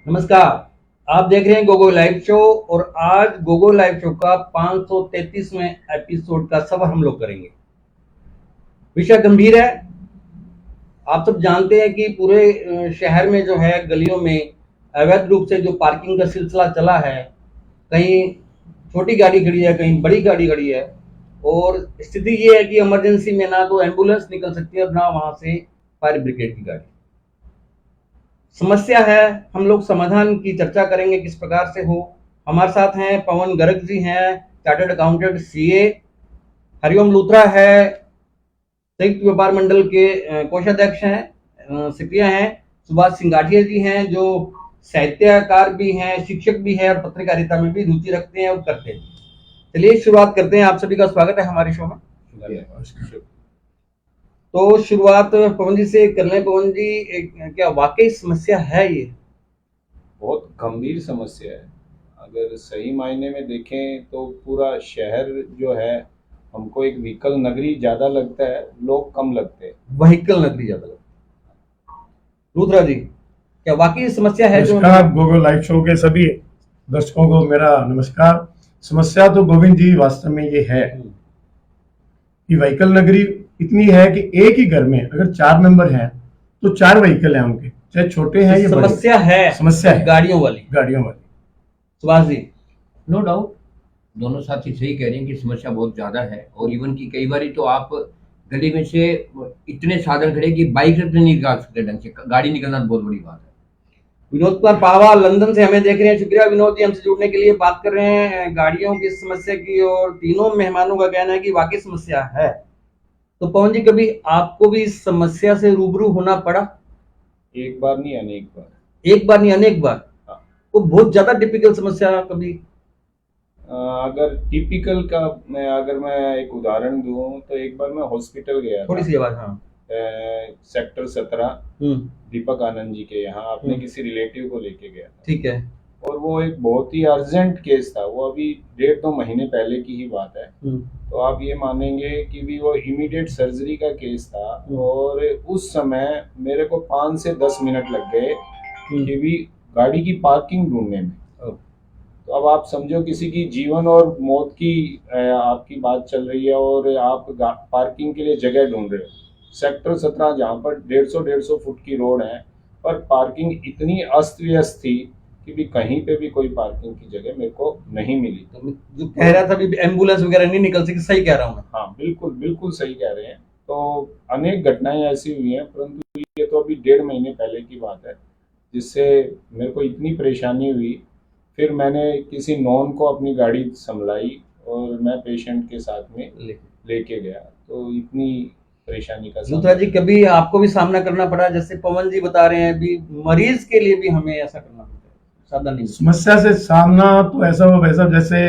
नमस्कार। आप देख रहे हैं गोगो लाइव शो और आज गोगो लाइव शो का 533वें एपिसोड का सफर हम लोग करेंगे। विषय गंभीर है। आप सब जानते हैं कि पूरे शहर में जो है गलियों में अवैध रूप से जो पार्किंग का सिलसिला चला है, कहीं छोटी गाड़ी खड़ी है, कहीं बड़ी गाड़ी खड़ी है और स्थिति ये है कि इमरजेंसी में ना तो एम्बुलेंस निकल सकती है और ना वहां से फायर ब्रिगेड की गाड़ी। समस्या है, हम लोग समाधान की चर्चा करेंगे किस प्रकार से हो। हमारे साथ हैं पवन गर्ग जी, हैं chartered accountant CA. Hariom Luthra है, संयुक्त व्यापार मंडल के कोषाध्यक्ष हैं, सक्रिय हैं। सुभाष सिंगाठिया जी हैं जो साहित्यकार भी हैं, शिक्षक भी हैं और पत्रकारिता में भी रुचि रखते हैं और करते हैं। चलिए शुरुआत करते हैं। आप सभी का स्वागत है हमारे शो में। तो शुरुआत पवन जी से कर लें। पवन जी, क्या वाकई समस्या है ये? बहुत गंभीर समस्या है। अगर सही मायने में देखें तो पूरा शहर जो है हमको एक व्हीकल नगरी ज्यादा लगता है, लोग कम लगते हैं। व्हीकल नगरी ज्यादा लगता है। लूथरा जी, क्या वाकई समस्या है? जो नमस्कार गोगो लाइव शो के सभी दर्शकों को मेरा नमस्कार। समस्या तो गोविंद जी वास्तव में ये है कि व्हीकल नगरी इतनी है कि एक ही घर में अगर 4 मेंबर हैं तो 4 व्हीकल हैं उनके, चाहे छोटे हैं या बड़े। समस्या है, समस्या है गाड़ियों वाली। सुभाष जी, नो डाउट दोनों साथी सही कह रहे हैं कि समस्या बहुत ज्यादा है और इवन की कई बार तो आप गली में से इतने साधन खड़े कि बाइक से नहीं निकाल सकते ढंग से, गाड़ी निकलना बहुत बड़ी बात है। विनोद कुमार पावा लंदन से हमें देख रहे हैं। शुक्रिया विनोद जी, हमसे जुड़ने के लिए। बात कर रहे हैं गाड़ियों की समस्या की और तीनों मेहमानों का कहना है कि वाकई समस्या है। तो पवन जी, कभी आपको भी इस समस्या से रूबरू होना पड़ा? एक बार नहीं, अनेक बार। एक बार नहीं, अनेक बार। हाँ। वो बहुत ज्यादा टिपिकल समस्या कभी? अगर टिपिकल का अगर मैं एक उदाहरण दूं तो एक बार मैं हॉस्पिटल गया थोड़ी था, सी आवाज। हाँ। सेक्टर 17 दीपक आनंद जी के यहाँ अपने किसी रिलेटिव को लेके गया था। ठीक है। और वो एक बहुत ही अर्जेंट केस था, वो अभी 1.5-2 महीने पहले की ही बात है। तो आप ये मानेंगे कि भी वो इमीडिएट सर्जरी का केस था और उस समय मेरे को 5 से 10 मिनट लग गए कि भी गाड़ी की पार्किंग ढूंढने में। तो अब आप समझो किसी की जीवन और मौत की आपकी बात चल रही है और आप पार्किंग के लिए जगह ढूंढ रहे हो। सेक्टर 17 जहाँ पर 150 फुट की रोड है पर पार्किंग इतनी अस्त व्यस्त थी कि भी कहीं पे भी कोई पार्किंग की जगह मेरे को नहीं मिली। तो जो कह रहा था भी एम्बुलेंस वगैरह नहीं निकल सकी, सही कह रहा हूँ? हाँ बिल्कुल बिल्कुल सही कह रहे हैं। तो अनेक घटनाएं ऐसी हुई हैं, परंतु ये तो अभी 1.5 महीने पहले की बात है जिससे मेरे को इतनी परेशानी हुई। फिर मैंने किसी नॉन को अपनी गाड़ी संभलाई और मैं पेशेंट के साथ में लेके गया। तो इतनी परेशानी का लूथरा जी, कभी आपको भी सामना करना पड़ा? जैसे पवन जी बता रहे हैं भी मरीज के लिए भी हमें ऐसा करना पड़ता है, सादा नहीं। समस्या से सामना तो ऐसा हुआ वैसा जैसे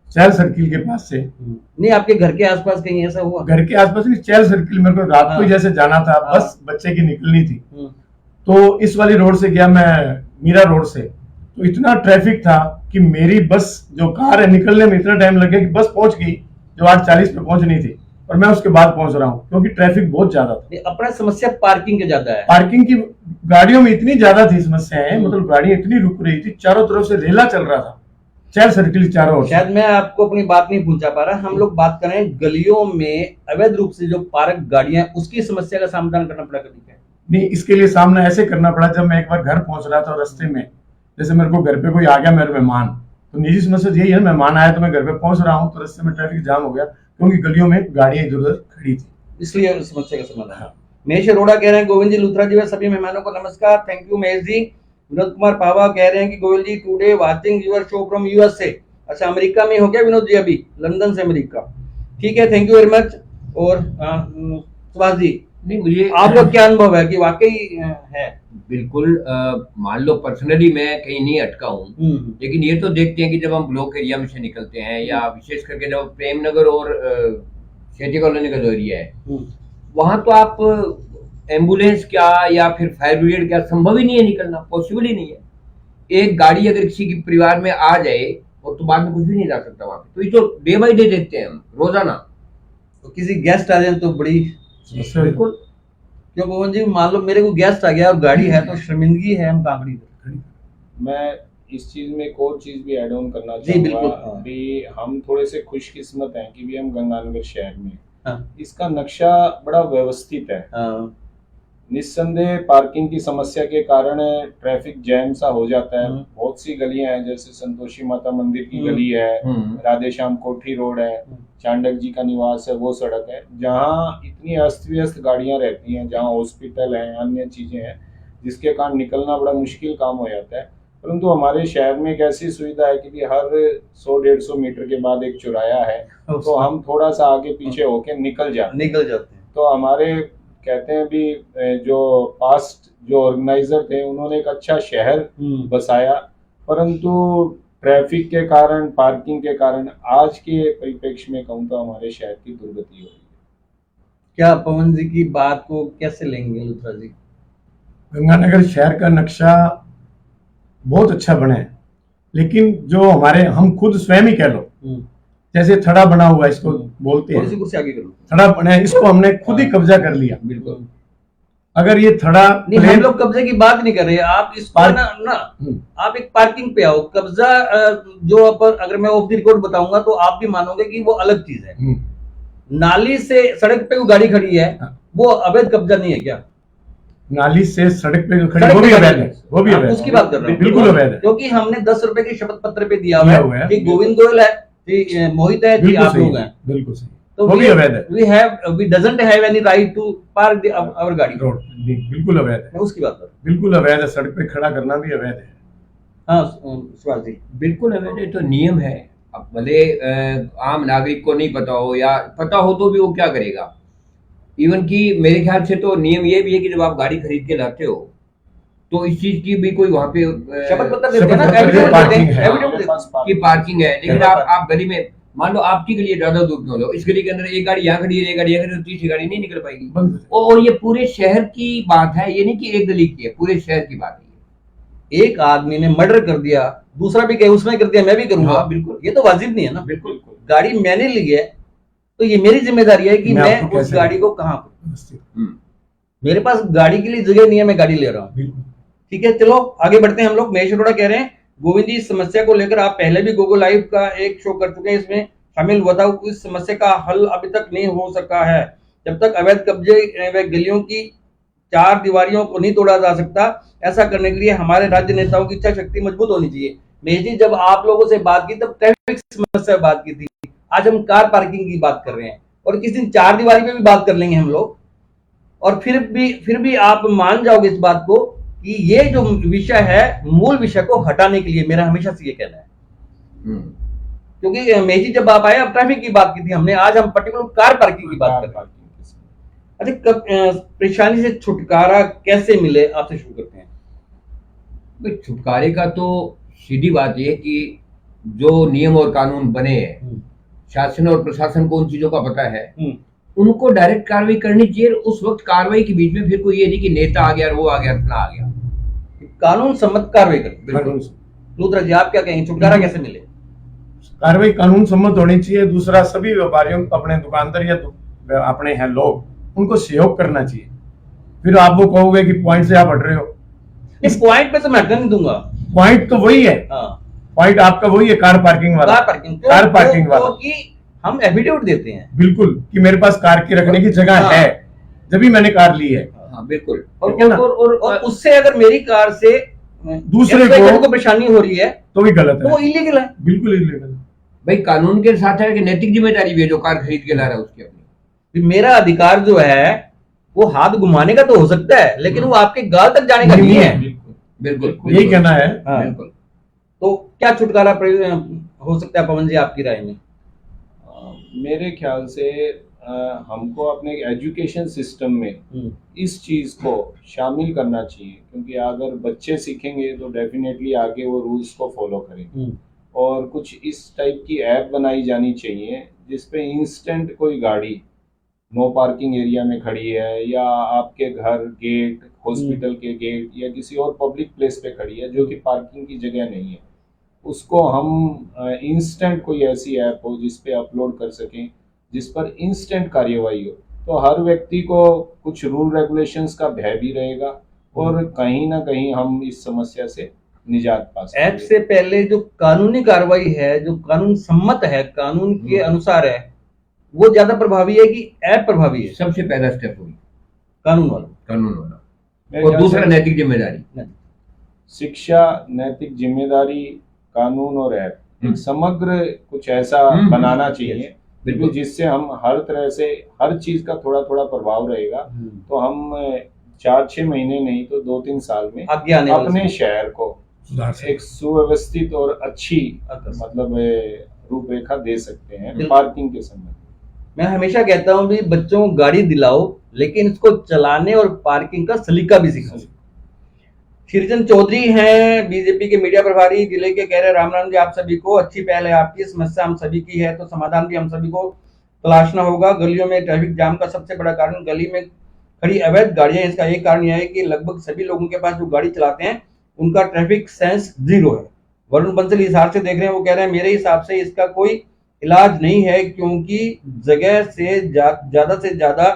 चैल सर्किल के पास से नहीं, आपके घर के आसपास कहीं ऐसा हुआ? घर के आसपास नहीं, चैल सर्किल मेरे को रात को जैसे जाना था, बस बच्चे की निकलनी थी तो इस वाली रोड से गया मैं, मीरा रोड से। तो इतना ट्रैफिक था कि मेरी बस जो कार है निकलने में इतना टाइम लग गया कि बस पहुंच गई जो 8:40 पे पहुंचनी थी और मैं उसके बाद पहुंच रहा हूँ क्योंकि ट्रैफिक बहुत ज्यादा था। अपना समस्या पार्किंग के ज्यादा है। पार्किंग की गाड़ियों में इतनी ज्यादा थी समस्याएं, मतलब गाड़ियां इतनी रुक रही थी, चारों तरफ से रेला चल रहा था, चैल सर्किल चारों ओर। शायद मैं आपको अपनी बात नहीं पहुंचा पा रहा। हम लोग बात करें गलियों में अवैध रूप से जो पार्क गाड़ियां, उसकी समस्या का समाधान करना पड़ा कभी? नहीं, इसके लिए सामना ऐसे करना पड़ा जब मैं एक बार घर पहुंच रहा था और रास्ते में जैसे मेरे को घर पे कोई आ गया, मेरे मेहमान, तो निजी समस्या यही है, मेहमान आया तो मैं घर पे पहुंच रहा हूँ तो रास्ते में ट्रैफिक जाम हो गया क्योंकि गलियों में गाड़ियां इधर उधर खड़ी थी, इसलिए समस्या का समाधान। महेश अरोड़ा कह रहे हैं गोविंद जी, लूथरा जी व सभी मेहमानों को नमस्कार। Thank you Mahesh ji. विनोद कुमार पावा कह रहे हैं कि Govind ji, today watching your show from USA. अच्छा, अमेरिका में हो गया विनोद जी? अभी लंदन से अमेरिका। ठीक है, थैंक यू वेरी मच। और सुभाष जी, नहीं, मुझे आपका क्या अनुभव है कि वाकई है? बिल्कुल। मान लो पर्सनली मैं कहीं नहीं अटका हूँ, लेकिन ये तो देखते हैं कि जब हम ब्लॉक एरिया में से निकलते हैं या विशेष करके जब प्रेम नगर और खेती कॉलोनी का जो एरिया है वहां तो आप एम्बुलेंस क्या या फिर फायर ब्रिगेड क्या, संभव ही नहीं है निकलना, पॉसिबल ही नहीं है। एक गाड़ी अगर किसी के परिवार में आ जाए और तो बाद में कुछ भी नहीं जा सकता वहां पे। तो ये तो डे बाई डे देखते हैं हम रोजाना। तो किसी गेस्ट आ जाए तो बड़ी बिल्कुल। क्यों पवन जी, मान लो मेरे को गेस्ट आ गया और गाड़ी है तो शर्मिंदगी है, हम कांगड़ी मैं इस चीज में एक और चीज भी ऐड ऑन करना जी, बिल्कुल, चाहूंगा हाँ। भी हम थोड़े से खुशकिस्मत हैं कि भी हम गंगानगर शहर में हैं। हाँ, इसका नक्शा बड़ा व्यवस्थित है। हाँ, निस्संदेह पार्किंग की समस्या के कारण ट्रैफिक जैम सा हो जाता है। हम्म। बहुत सी गलियां हैं, जैसे संतोषी माता मंदिर की हम्म। गली है, हम्म। राधे श्याम कोठी रोड है, चांडक जी का निवास है, वो सड़क है जहाँ इतनी अस्त व्यस्त गाड़ियां रहती हैं, जहाँ हॉस्पिटल है, अन्य चीजें हैं, जिसके कारण निकलना बड़ा मुश्किल काम हो जाता है। परंतु हमारे शहर में एक ऐसी सुविधा है कि भी हर 100-150 मीटर के बाद एक चौराया है, तो हम थोड़ा सा आगे पीछे होके निकल जाते हैं। निकल जाते हैं। तो हमारे कहते हैं भी जो पास्ट जो ऑर्गेनाइजर थे उन्होंने एक अच्छा शहर बसाया, परंतु ट्रैफिक के कारण, पार्किंग के कारण आज के परिप्रेक्ष्य में कहूँ तो हमारे शहर की दुर्गति हो रही है। क्या पवन जी की बात को कैसे लेंगे लुथरा जी? गंगानगर शहर का नक्शा बहुत अच्छा बना है, लेकिन जो हमारे हम खुद स्वयं ही कह लो, जैसे थड़ा बना हुआ है, इसको बोलते थोड़ी सी हैं कुर्सी आगे करो। थड़ा बना है, इसको हमने खुद ही कब्जा कर लिया। बिल्कुल। अगर ये थड़ा नहीं, हम लोग कब्जे की बात नहीं कर रहे। आप इसको ना आप एक पार्किंग पे आओ। कब्जा जो अगर मैं ऑफ द रिकॉर्ड बताऊंगा तो आप भी मानोगे कि वो अलग चीज है। नाली से सड़क पे वो गाड़ी खड़ी है, वो अवैध कब्जा नहीं है क्या? नाली से सड़क पे खड़ी, वो भी अवैध है, वो भी आप अवैध उसकी बात कर रहे हैं। बिल्कुल अवैध है। क्योंकि हमने 10 रुपए के शपथ पत्र पे दिया हुआ है कि गोविंद गोयल है, कि मोहित है, कि आप लोग हैं। बिल्कुल सही, तो वो भी अवैध है। we doesn't have any right to park our गाड़ी रोड बिल्कुल अवैध है, मैं उसकी बात कर रहा हूँ। बिल्कुल अवैध है, सड़क पे खड़ा करना भी अवैध है। हाँ सुभाष जी, बिल्कुल अवैध है, तो नियम है। अब भले आम नागरिक को नहीं पता हो या पता हो तो भी वो क्या करेगा। इवन कि मेरे ख्याल से तो नियम ये भी है कि जब आप गाड़ी खरीद के लाते हो तो इस चीज की भी कोई वहां पे शपथ पत्र देते हैं ना, शपथ पत्र evidence पार्किंग देते हैं, है। evidence देते हैं। की पार्किंग है। लेकिन बिल्कुल। आप गली में मान लो आपकी गली ज्यादा दूर क्यों लो, इस गली के अंदर एक गाड़ी यहाँ खड़ी है, एक गाड़ी यहाँ खड़ी है, तो तीसरी गाड़ी नहीं निकल पाएगी। बंद है। और ये पूरे शहर की बात है, ये नहीं कि एक गली की है, पूरे शहर की बात है। एक आदमी ने मर्डर कर दिया, दूसरा भी कहे उसने कर दिया, मैं भी करूंगा। हाँ, बिल्कुल। ये तो वाजिब नहीं है ना। बिल्कुल। गाड़ी मैंने ली है तो ये मेरी जिम्मेदारी है कि मैं मैं आपको उस कैसे गाड़ी को कहाँ पर, हम्म। मेरे पास गाड़ी के लिए जगह नहीं है, मैं गाड़ी ले रहा हूँ। बिल्कुल। ठीक है, चलो आगे बढ़ते हैं हम लोग। महेश अरोड़ा कह रहे हैं गोविंद जी, इस समस्या को लेकर आप पहले भी गूगल लाइव का एक शो कर चुके हैं, इसमें शामिल हुआ था। इस समस्या का हल अभी तक नहीं हो सका है। जब तक अवैध कब्जे व गलियों की चार दीवारियों को नहीं तोड़ा जा सकता, ऐसा करने के लिए हमारे राज्य नेताओं की इच्छा शक्ति मजबूत होनी चाहिए। महेश जी, जब आप लोगों से बात की तब ट्रैफिक समस्या बात की थी, आज हम कार पार्किंग की बात कर रहे हैं, और किसी दिन चार दीवारी पे भी बात कर लेंगे हम लोग। और फिर भी आप मान जाओगे इस बात को कि ये जो विषय है, मूल विषय को हटाने के लिए मेरा हमेशा से ये कहना है। क्योंकि महेश जी, जब आप आए अब ट्रैफिक की बात की थी हमने, आज हम पर्टिकुलर कार पार्किंग की बात कर रहे हैं। अच्छा, कब परेशानी से छुटकारा कैसे मिले, आपसे शुरू करते हैं। भाई, छुटकारे का तो सीधी बात यह है कि जो नियम और कानून बने हैं, शासन और प्रशासन को उन चीजों का पता है, उनको डायरेक्ट कार्रवाई करनी चाहिए। उस वक्त कार्रवाई के बीच में फिर कोई ये नहीं कि नेता आ गया और वो आ गया, इतना आ गया। कानून सम्मत कार्रवाई करें। लूथरा जी, आप क्या कहेंगे, छुटकारा कैसे मिले? कार्रवाई कानून सम्मत होनी चाहिए। दूसरा, सभी व्यापारियों को, अपने दुकानदार या अपने हैं लोग, उनको सहयोग करना चाहिए। फिर आप वो कहोगे कि पॉइंट से आप हट रहे हो, इस पॉइंट पे तो मैं हटने नहीं दूंगा। पॉइंट तो वही है। पॉइंट आपका वही है, कार पार्किंग वाला। कार पार्किंग वाला कि हम एफिडेविट देते हैं, बिल्कुल, कि मेरे पास कार की रखने की जगह है, जब भी मैंने कार ली है। हाँ, बिल्कुल। और उससे अगर मेरी कार से दूसरे को परेशानी हो रही है तो भी गलत है, वो इलीगल है। बिल्कुल इलीगल है। भाई, कानून के साथ है कि नैतिक जिम्मेदारी भी है जो कार खरीद के ला रहा है उसकी अपनी। मेरा अधिकार जो है वो हाथ घुमाने का तो हो सकता है, लेकिन वो आपके गाल तक जाने का नहीं है। बिल्कुल, यही कहना है। बिल्कुल। तो क्या छुटकारा हो सकता है पवन जी, आपकी राय में? मेरे ख्याल से हमको अपने एजुकेशन सिस्टम में इस चीज को शामिल करना चाहिए, क्योंकि अगर बच्चे सीखेंगे तो डेफिनेटली आगे वो रूल्स को फॉलो करेंगे। और कुछ इस टाइप की ऐप बनाई जानी चाहिए जिसपे इंस्टेंट कोई गाड़ी नो पार्किंग एरिया में खड़ी है, या आपके घर गेट, हॉस्पिटल के गेट, या किसी और पब्लिक प्लेस पे खड़ी है जो कि पार्किंग की जगह नहीं है, उसको हम इंस्टेंट कोई ऐसी ऐप हो जिस पे अपलोड कर सकें, जिस पर इंस्टेंट कार्यवाही हो, तो हर व्यक्ति को कुछ रूल रेगुलेशंस का भय भी रहेगा और कहीं ना कहीं हम इस समस्या से निजात पा सकती ऐप है। से पहले जो कानूनी कार्रवाई है, जो कानून सम्मत है, कानून के अनुसार है, वो ज्यादा प्रभावी है कि ऐप प्रभावी है? सबसे पहला स्टेप होगी कानून वाला। कानून वाला, मेरे और ख्याल दूसरा से नैतिक जिम्मेदारी। शिक्षा, नैतिक जिम्मेदारी, कानून और ऐप, एक समग्र कुछ ऐसा बनाना चाहिए बिल्कुल। जिससे हम हर तरह से हर चीज का थोड़ा थोड़ा प्रभाव रहेगा, तो हम 4-6 महीने नहीं तो 2-3 साल में आगे आने वाले अपने समय। शहर को सुधार सकते एक सुव्यवस्थित और अच्छी आकर्षक। मतलब रूपरेखा दे सकते हैं बिल्कुल। पार्किंग के संबंध में। मैं हमेशा कहता हूं भी बच्चों को गाड़ी दिलाओ, लेकिन इसको चलाने और पार्किंग का सलीका भी सिखाओ। श्रीचंद चौधरी हैं बीजेपी के मीडिया प्रभारी जिले के, कह रहे राम राम जी आप सभी को, अच्छी पहल है आपकी, समस्या हम सभी की है तो समाधान भी हम सभी को तलाशना होगा। गलियों में ट्रैफिक जाम का सबसे बड़ा कारण गली में खड़ी अवैध गाड़ियां, इसका एक कारण यह है कि लगभग सभी लोगों के पास जो गाड़ी चलाते हैं उनका ट्रैफिक सेंस जीरो है। वरुण बंसल हिसार से देख रहे हैं, वो कह रहे हैं मेरे हिसाब से इसका कोई इलाज नहीं है, क्योंकि जगह से ज्यादा से ज्यादा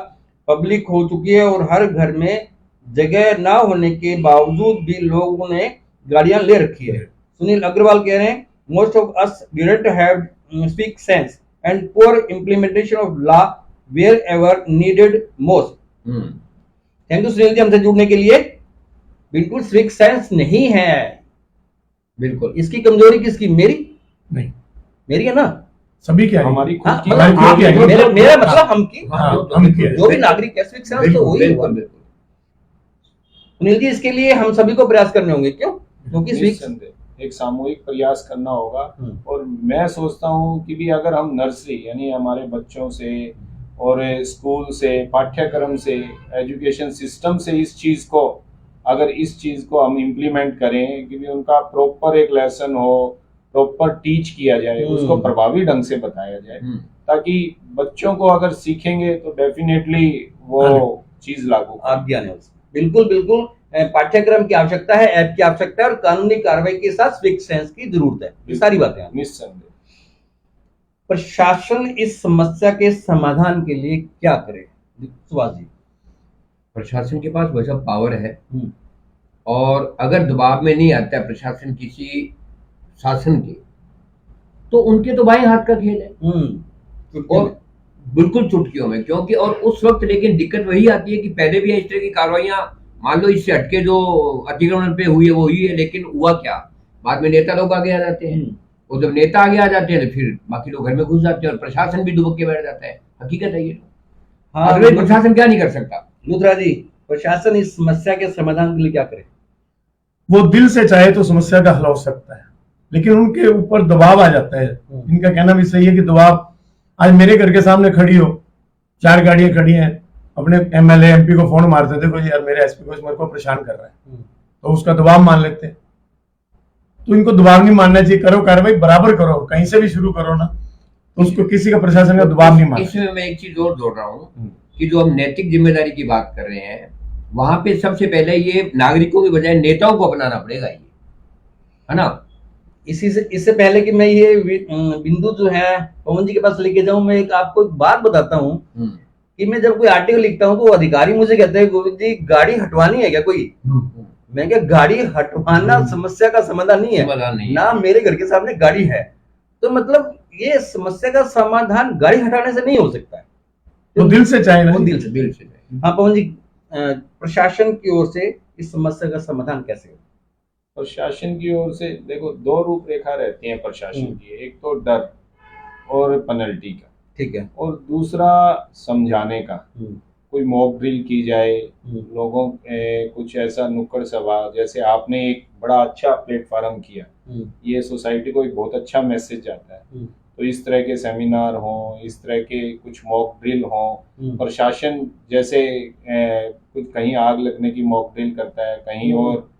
पब्लिक हो चुकी है और हर घर में जगह ना होने के बावजूद भी लोगों ने गाड़ियां ले रखी है। सुनील अग्रवाल कह रहे हैं most of us didn't have speak sense and poor implementation of law wherever needed most. Thank you Sunil ji हमसे जुड़ने के लिए। बिल्कुल स्विक सेंस नहीं है, बिल्कुल। इसकी कमजोरी किसकी? मेरी नहीं, मेरी है ना, सभी क्या है? हमारी खुद हाँ, की मतलब हमारी खुद की है। मेरा मतलब हम की, हाँ, हम की है। जो भी नागरिक है स्विक सेंस तो बिल्कुल, वही होगा। बिल्कुल। सुनील जी इसके लिए हम सभी को प्रयास करने होंगे, क्यों? क्योंकि स्विक निस्संदेह एक सामूहिक प्रयास करना होगा। हम्म। और मैं सोचता हूँ कि भी अगर हम नर्सरी यानी हमारे बच्चों से और स्कूल से, पाठ्यक्रम से, एजुकेशन सिस्टम से इस चीज को हम इम्प्लीमेंट करें कि भी उनका प्रॉपर एक लेसन हो, प्रॉपर टीच किया जाए, उसको प्रभावी ढंग से बताया जाए, ताकि बच्चों को अगर सीखेंगे तो डेफिनेटली वो चीज लागू आगे आने वाले। बिल्कुल बिल्कुल, पाठ्यक्रम की आवश्यकता है, ऐप की आवश्यकता है और कानूनी कार्रवाई के साथ स्विक सेंस की जरूरत है। ये सारी बातें हैं। निस्संदेह। प्रशासन इस समस्या के समाधान के लिए क्या करे? सुभाष जी। प्रशासन के पास वैसा पावर है, और अगर दबाव में नहीं आता है प्रशासन किसी शासन के, तो उनके तो बाएं हाथ का खेल है। और बिल्कुल चुटकियों में, क्योंकि और उस वक्त लेकिन दिक्कत वही आती है कि पहले भी इस तरह की कार्रवाइयां, मान लो इससे हटके जो अतिक्रमण पे हुई है वो हुई है, लेकिन हुआ क्या, बाद में नेता लोग आगे आ जाते हैं, और जब नेता आगे आ जाते हैं तो फिर बाकी लोग घर में घुस जाते हैं और प्रशासन भी दुबक के बैठ जाता है। हकीकत है ये तो। हाँ, प्रशासन क्या नहीं कर सकता? लुथरा जी, प्रशासन इस समस्या के समाधान के लिए क्या करे? वो दिल से चाहे तो समस्या का हल हो सकता है, लेकिन उनके ऊपर दबाव आ जाता है। इनका कहना भी सही है कि दबाव, आज मेरे घर के सामने खड़ी हो, 4 गाड़ियां खड़ी हैं, अपने एमएलए एमपी को फोन मारते थे, कोई यार मेरे एसपी को मेरे को परेशान कर रहा है, तो उसका दबाव मान लेते हैं। तो इनको दबाव नहीं मानना चाहिए, करो कार्रवाई बराबर करो, कहीं से भी शुरू करो ना, तो उसको किसी का प्रशासन का दबाव नहीं मानना। इसमें मैं एक चीज और जोड़ रहा हूँ कि जो हम नैतिक जिम्मेदारी की बात कर रहे हैं, वहां पे सबसे पहले ये नागरिकों की बजाय नेताओं को अपनाना पड़ेगा, ये है ना। इससे पहले कि मैं ये बिंदु जो है पवन जी के पास लेके जाऊं, मैं आपको एक बात बताता हूं कि मैं जब कोई आर्टिकल लिखता हूं तो अधिकारी मुझे कहते हैं गोविंद जी गाड़ी हटवानी है क्या कोई? मैं क्या, गाड़ी हटवाना समस्या का समाधान नहीं है ना, मेरे घर के सामने गाड़ी है, तो मतलब ये समस्या का समाधान गाड़ी हटाने से नहीं हो सकता है, तो दिल से चाहे ना, वो दिल से। हाँ पवन जी, प्रशासन की ओर से इस समस्या का समाधान कैसे हो? प्रशासन की ओर से देखो 2 रूपरेखा रहती हैं प्रशासन की, एक तो डर और पेनल्टी का, ठीक है, और दूसरा समझाने का। कोई मॉक ड्रिल की जाए, लोगों कुछ ऐसा नुक्कड़ सभा, जैसे आपने एक बड़ा अच्छा प्लेटफॉर्म किया, ये सोसाइटी को एक बहुत अच्छा मैसेज जाता है, तो इस तरह के सेमिनार हों, इस तरह के कुछ मॉक ड्रिल हों। प्रशासन जैसे कुछ कहीं आग लगने की मॉक ड्रिल करता है, कहीं और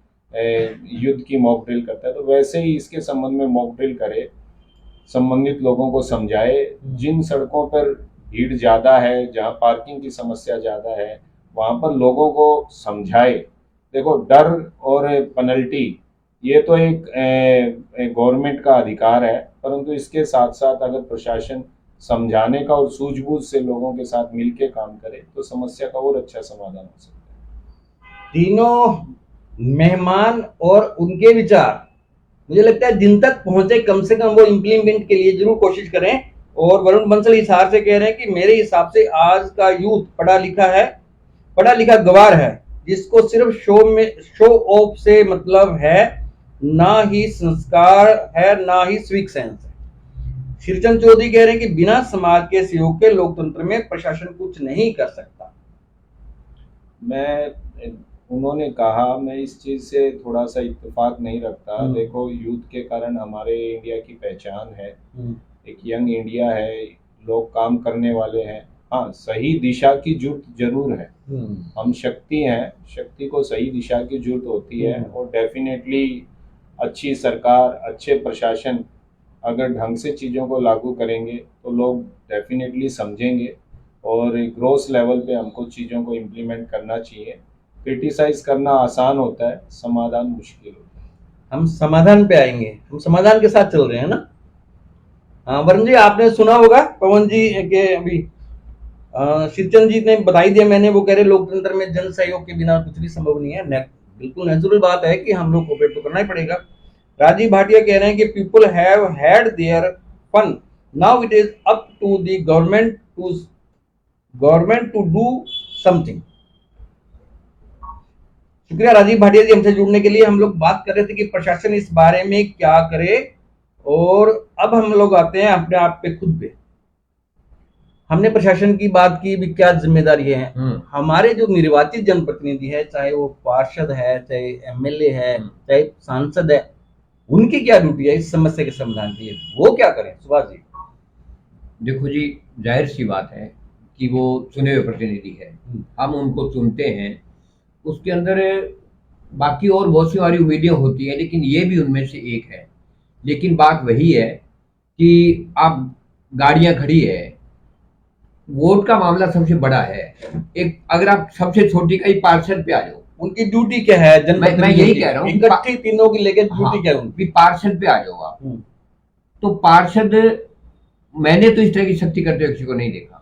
युद्ध की मॉक ड्रिल करता है, तो वैसे ही इसके संबंध में मॉक ड्रिल करे, संबंधित लोगों को समझाए। जिन सड़कों पर भीड़ ज्यादा है, जहाँ पार्किंग की समस्या ज्यादा है, वहां पर लोगों को समझाए। देखो डर और पेनल्टी ये तो एक गवर्नमेंट का अधिकार है, परंतु इसके साथ साथ अगर प्रशासन समझाने का और सूझबूझ से लोगों के साथ मिलकर काम करे तो समस्या का और अच्छा समाधान हो सकता है। तीनों मेहमान और उनके विचार मुझे लगता है जिन तक पहुंचे कम से कम वो इम्प्लीमेंट के लिए जरूर कोशिश करें। और वरुण बंसल हिसार से कह रहे हैं कि मेरे हिसाब से आज का यूथ पढ़ा लिखा गवार है, जिसको सिर्फ शो ऑफ से मतलब है, ना ही संस्कार है ना ही सिविक सेंस है। श्रीचंद चौधरी कह रहे हैं कि बिना समाज के सहयोग के लोकतंत्र में प्रशासन कुछ नहीं कर सकता। उन्होंने कहा, मैं इस चीज से थोड़ा सा इत्तेफाक नहीं रखता। देखो, यूथ के कारण हमारे इंडिया की पहचान है, एक यंग इंडिया है, लोग काम करने वाले हैं। हाँ, सही दिशा की जरूरत जरूर है। हम शक्ति हैं, शक्ति को सही दिशा की जरूरत होती है। और डेफिनेटली अच्छी सरकार, अच्छे प्रशासन अगर ढंग से चीज़ों को लागू करेंगे तो लोग डेफिनेटली समझेंगे और ग्रोस लेवल पे हमको चीज़ों को इम्प्लीमेंट करना चाहिए। क्रिटिसाइज करना आसान होता है, समाधान मुश्किल होता है। हम समाधान पे आएंगे, हम समाधान के साथ चल रहे हैं ना। हाँ वरुण जी, आपने सुना होगा पवन जी के अभी श्रीचंद जी ने बधाई दिया, मैंने वो कह रहे लोकतंत्र में जन सहयोग के बिना कुछ भी संभव नहीं है। बिल्कुल नेचुरल बात है कि हम लोग कोऑपरेट तो करना ही पड़ेगा। राजीव भाटिया कह रहे हैं कि people have had their fun, now it is up to the government to do something. शुक्रिया राजीव भाटिया जी हमसे जुड़ने के लिए। हम लोग बात कर रहे थे कि प्रशासन इस बारे में क्या करे, और अब हम लोग आते हैं अपने आप पे, खुद पे। हमने प्रशासन की बात की भी, क्या जिम्मेदारी है। हमारे जो निर्वाचित जनप्रतिनिधि है, चाहे वो पार्षद है, चाहे एमएलए है, चाहे सांसद है, उनकी क्या ड्यूटी है इस समस्या के समाधान के लिए, वो क्या करें सुभाष जी? देखो जी, जाहिर सी बात है कि वो चुने हुए प्रतिनिधि है, हम उनको चुनते हैं। उसके अंदर बाकी और बहुत सी हमारी उम्मीदें होती हैं, लेकिन ये भी उनमें से एक है। लेकिन बात वही है कि आप गाड़ियां खड़ी है, वोट का मामला सबसे बड़ा है। एक अगर आप सबसे छोटी का ही पार्षद पे आ जाओ, उनकी ड्यूटी क्या है? मैं यही कह रहा हूँ, इकट्ठी तीनों की लेकर ड्यूटी क्या है उनकी? पार्षद पे आ जाओ आप, तो पार्षद, मैंने तो इस तरह की शक्ति करते हुए किसी को नहीं देखा।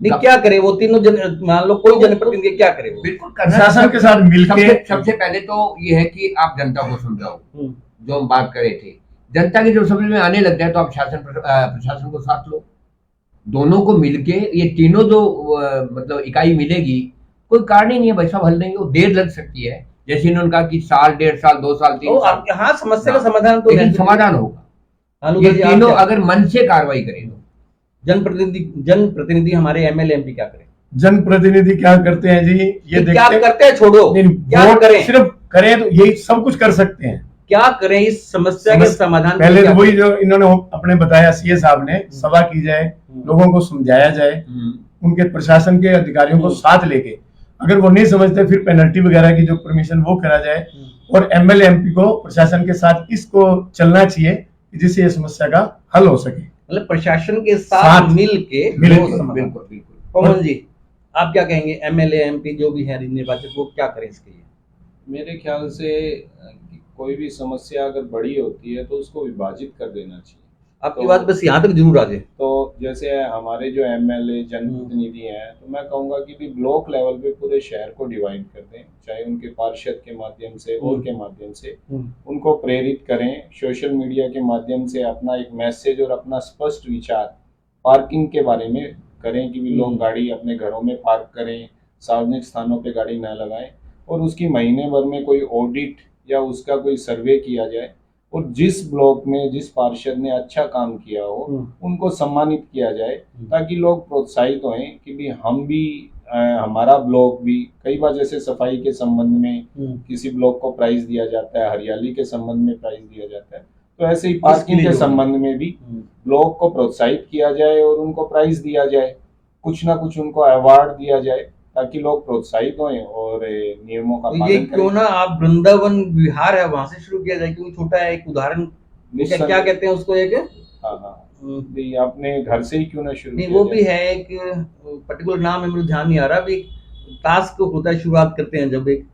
नहीं, क्या करे वो तीनों मान लो कोई जनप्रतिनिधि क्या करे वो? बिल्कुल प्रशासन के साथ मिलकर सबसे पहले तो ये है कि आप जनता को समझाओ, जो हम बात करे थे। जनता के जो समझ में आने लग जाए तो आप प्रशासन को साथ लो, दोनों को मिलके ये तीनों जो मतलब इकाई मिलेगी, कोई कारण ही नहीं है भाई साहब हल देंगे। वो देर लग सकती है, जैसे इन्होंने कहा कि साल, 1.5 साल, 2 साल, 3 साल। हाँ, समस्या का समाधान तो समाधान होगा, ये तीनों अगर मन से कार्रवाई करें तो। जनप्रतिनिधि हमारे एमएलए एमपी क्या करें? जनप्रतिनिधि क्या करते हैं जी, ये क्या करते हैं छोड़ो, क्या करें? सिर्फ करें तो यही सब कुछ कर सकते हैं। क्या करें इस समस्या के समाधान? पहले तो वही जो इन्होंने अपने बताया, सीए साहब ने, सभा की जाए, लोगों को समझाया जाए, उनके प्रशासन के अधिकारियों को साथ लेके, अगर वो नहीं समझते फिर पेनल्टी वगैरह की जो परमिशन वो करा जाए, और एमएलए एमपी को प्रशासन के साथ इसको चलना चाहिए जिससे ये समस्या का हल हो सके। मतलब प्रशासन के साथ मिल के। बिल्कुल। पवन जी, आप क्या कहेंगे? एमएलए एमपी जो भी है निर्वाचित, वो क्या करें इसके लिए? मेरे ख्याल से कोई भी समस्या अगर बड़ी होती है तो उसको विभाजित कर देना चाहिए। आपकी बात बस यहाँ तक जरूर आ जाए। तो जैसे हमारे जो एमएलए जनप्रतिनिधि हैं, तो मैं कहूँगा कि भी ब्लॉक लेवल पे पूरे शहर को डिवाइड कर दें, चाहे उनके पार्षद के माध्यम से और के माध्यम से उनको प्रेरित करें, सोशल मीडिया के माध्यम से अपना एक मैसेज और अपना स्पष्ट विचार पार्किंग के बारे में करें कि भी लोग गाड़ी अपने घरों में पार्क करें, सार्वजनिक स्थानों पे गाड़ी ना लगाएं, और उसकी महीने भर में कोई ऑडिट या उसका कोई सर्वे किया जाए, और जिस ब्लॉक में जिस पार्षद ने अच्छा काम किया हो उनको सम्मानित किया जाए, ताकि लोग प्रोत्साहित हों कि भी हम भी, हमारा ब्लॉक भी। कई बार जैसे सफाई के संबंध में किसी ब्लॉक को प्राइज दिया जाता है, हरियाली के संबंध में प्राइज दिया जाता है, तो ऐसे ही पार्किंग के संबंध में भी ब्लॉक को प्रोत्साहित किया जाए और उनको प्राइज दिया जाए, कुछ ना कुछ उनको अवार्ड दिया जाए, ताकि लोग प्रोत्साहित हों और नियमों का पालन करें। क्यों ना आप वृंदावन विहार है वहां से शुरू किया जाए, क्योंकि छोटा है, एक उदाहरण क्या कहते हैं उसको, एक आपने घर से ही क्यों ना शुरू? नहीं, वो भी है, एक पर्टिकुलर नाम है, मुझे ध्यान नहीं आ रहा। भी टास्क होता है, शुरुआत करते हैं जब एक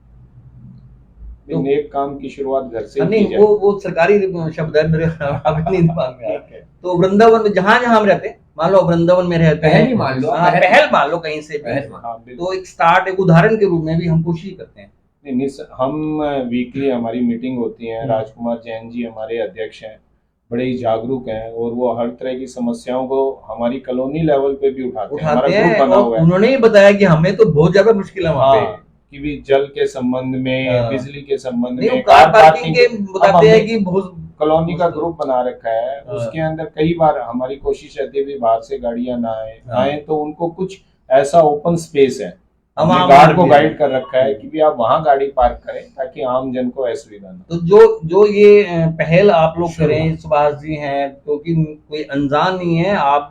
तो नेक काम की शुरुआत घर से नहीं, वो सरकारी शब्द है, मेरे नहीं दिमाग में आ रहा। तो वृंदावन में जहाँ हम रहते हैं, मान लो वृंदावन में रहते हैं, पहल मान लो कहीं से, तो एक स्टार्ट, एक उदाहरण के रूप में भी हम कोशिश करते हैं। हम वीकली हमारी मीटिंग होती है, राजकुमार जैन जी हमारे अध्यक्ष हैं, बड़े ही जागरूक हैं और वो हर तरह की समस्याओं को हमारी कॉलोनी लेवल पे भी उठाते हैं। हमारा ग्रुप बना हुआ है। उन्होंने ही बताया कि हमें तो बहुत ज्यादा मुश्किल है वहाँ पे कि भी जल के संबंध में, बिजली के संबंध में, कार पार्किंग के बताते हैं कि बहुत कॉलोनी का ग्रुप बना रखा है। उसके अंदर कई बार हमारी कोशिश रहती है भी बाहर से गाड़ियां ना आए तो उनको कुछ ऐसा ओपन स्पेस है, हमने गार्ड को गाइड कर रखा है कि भी आप वहां गाड़ी पार्क करें ताकि आम जन को असुविधा ना। तो जो ये पहल आप लोग करें, सुभाष जी हैं, क्योंकि कोई अनजान नहीं है, आप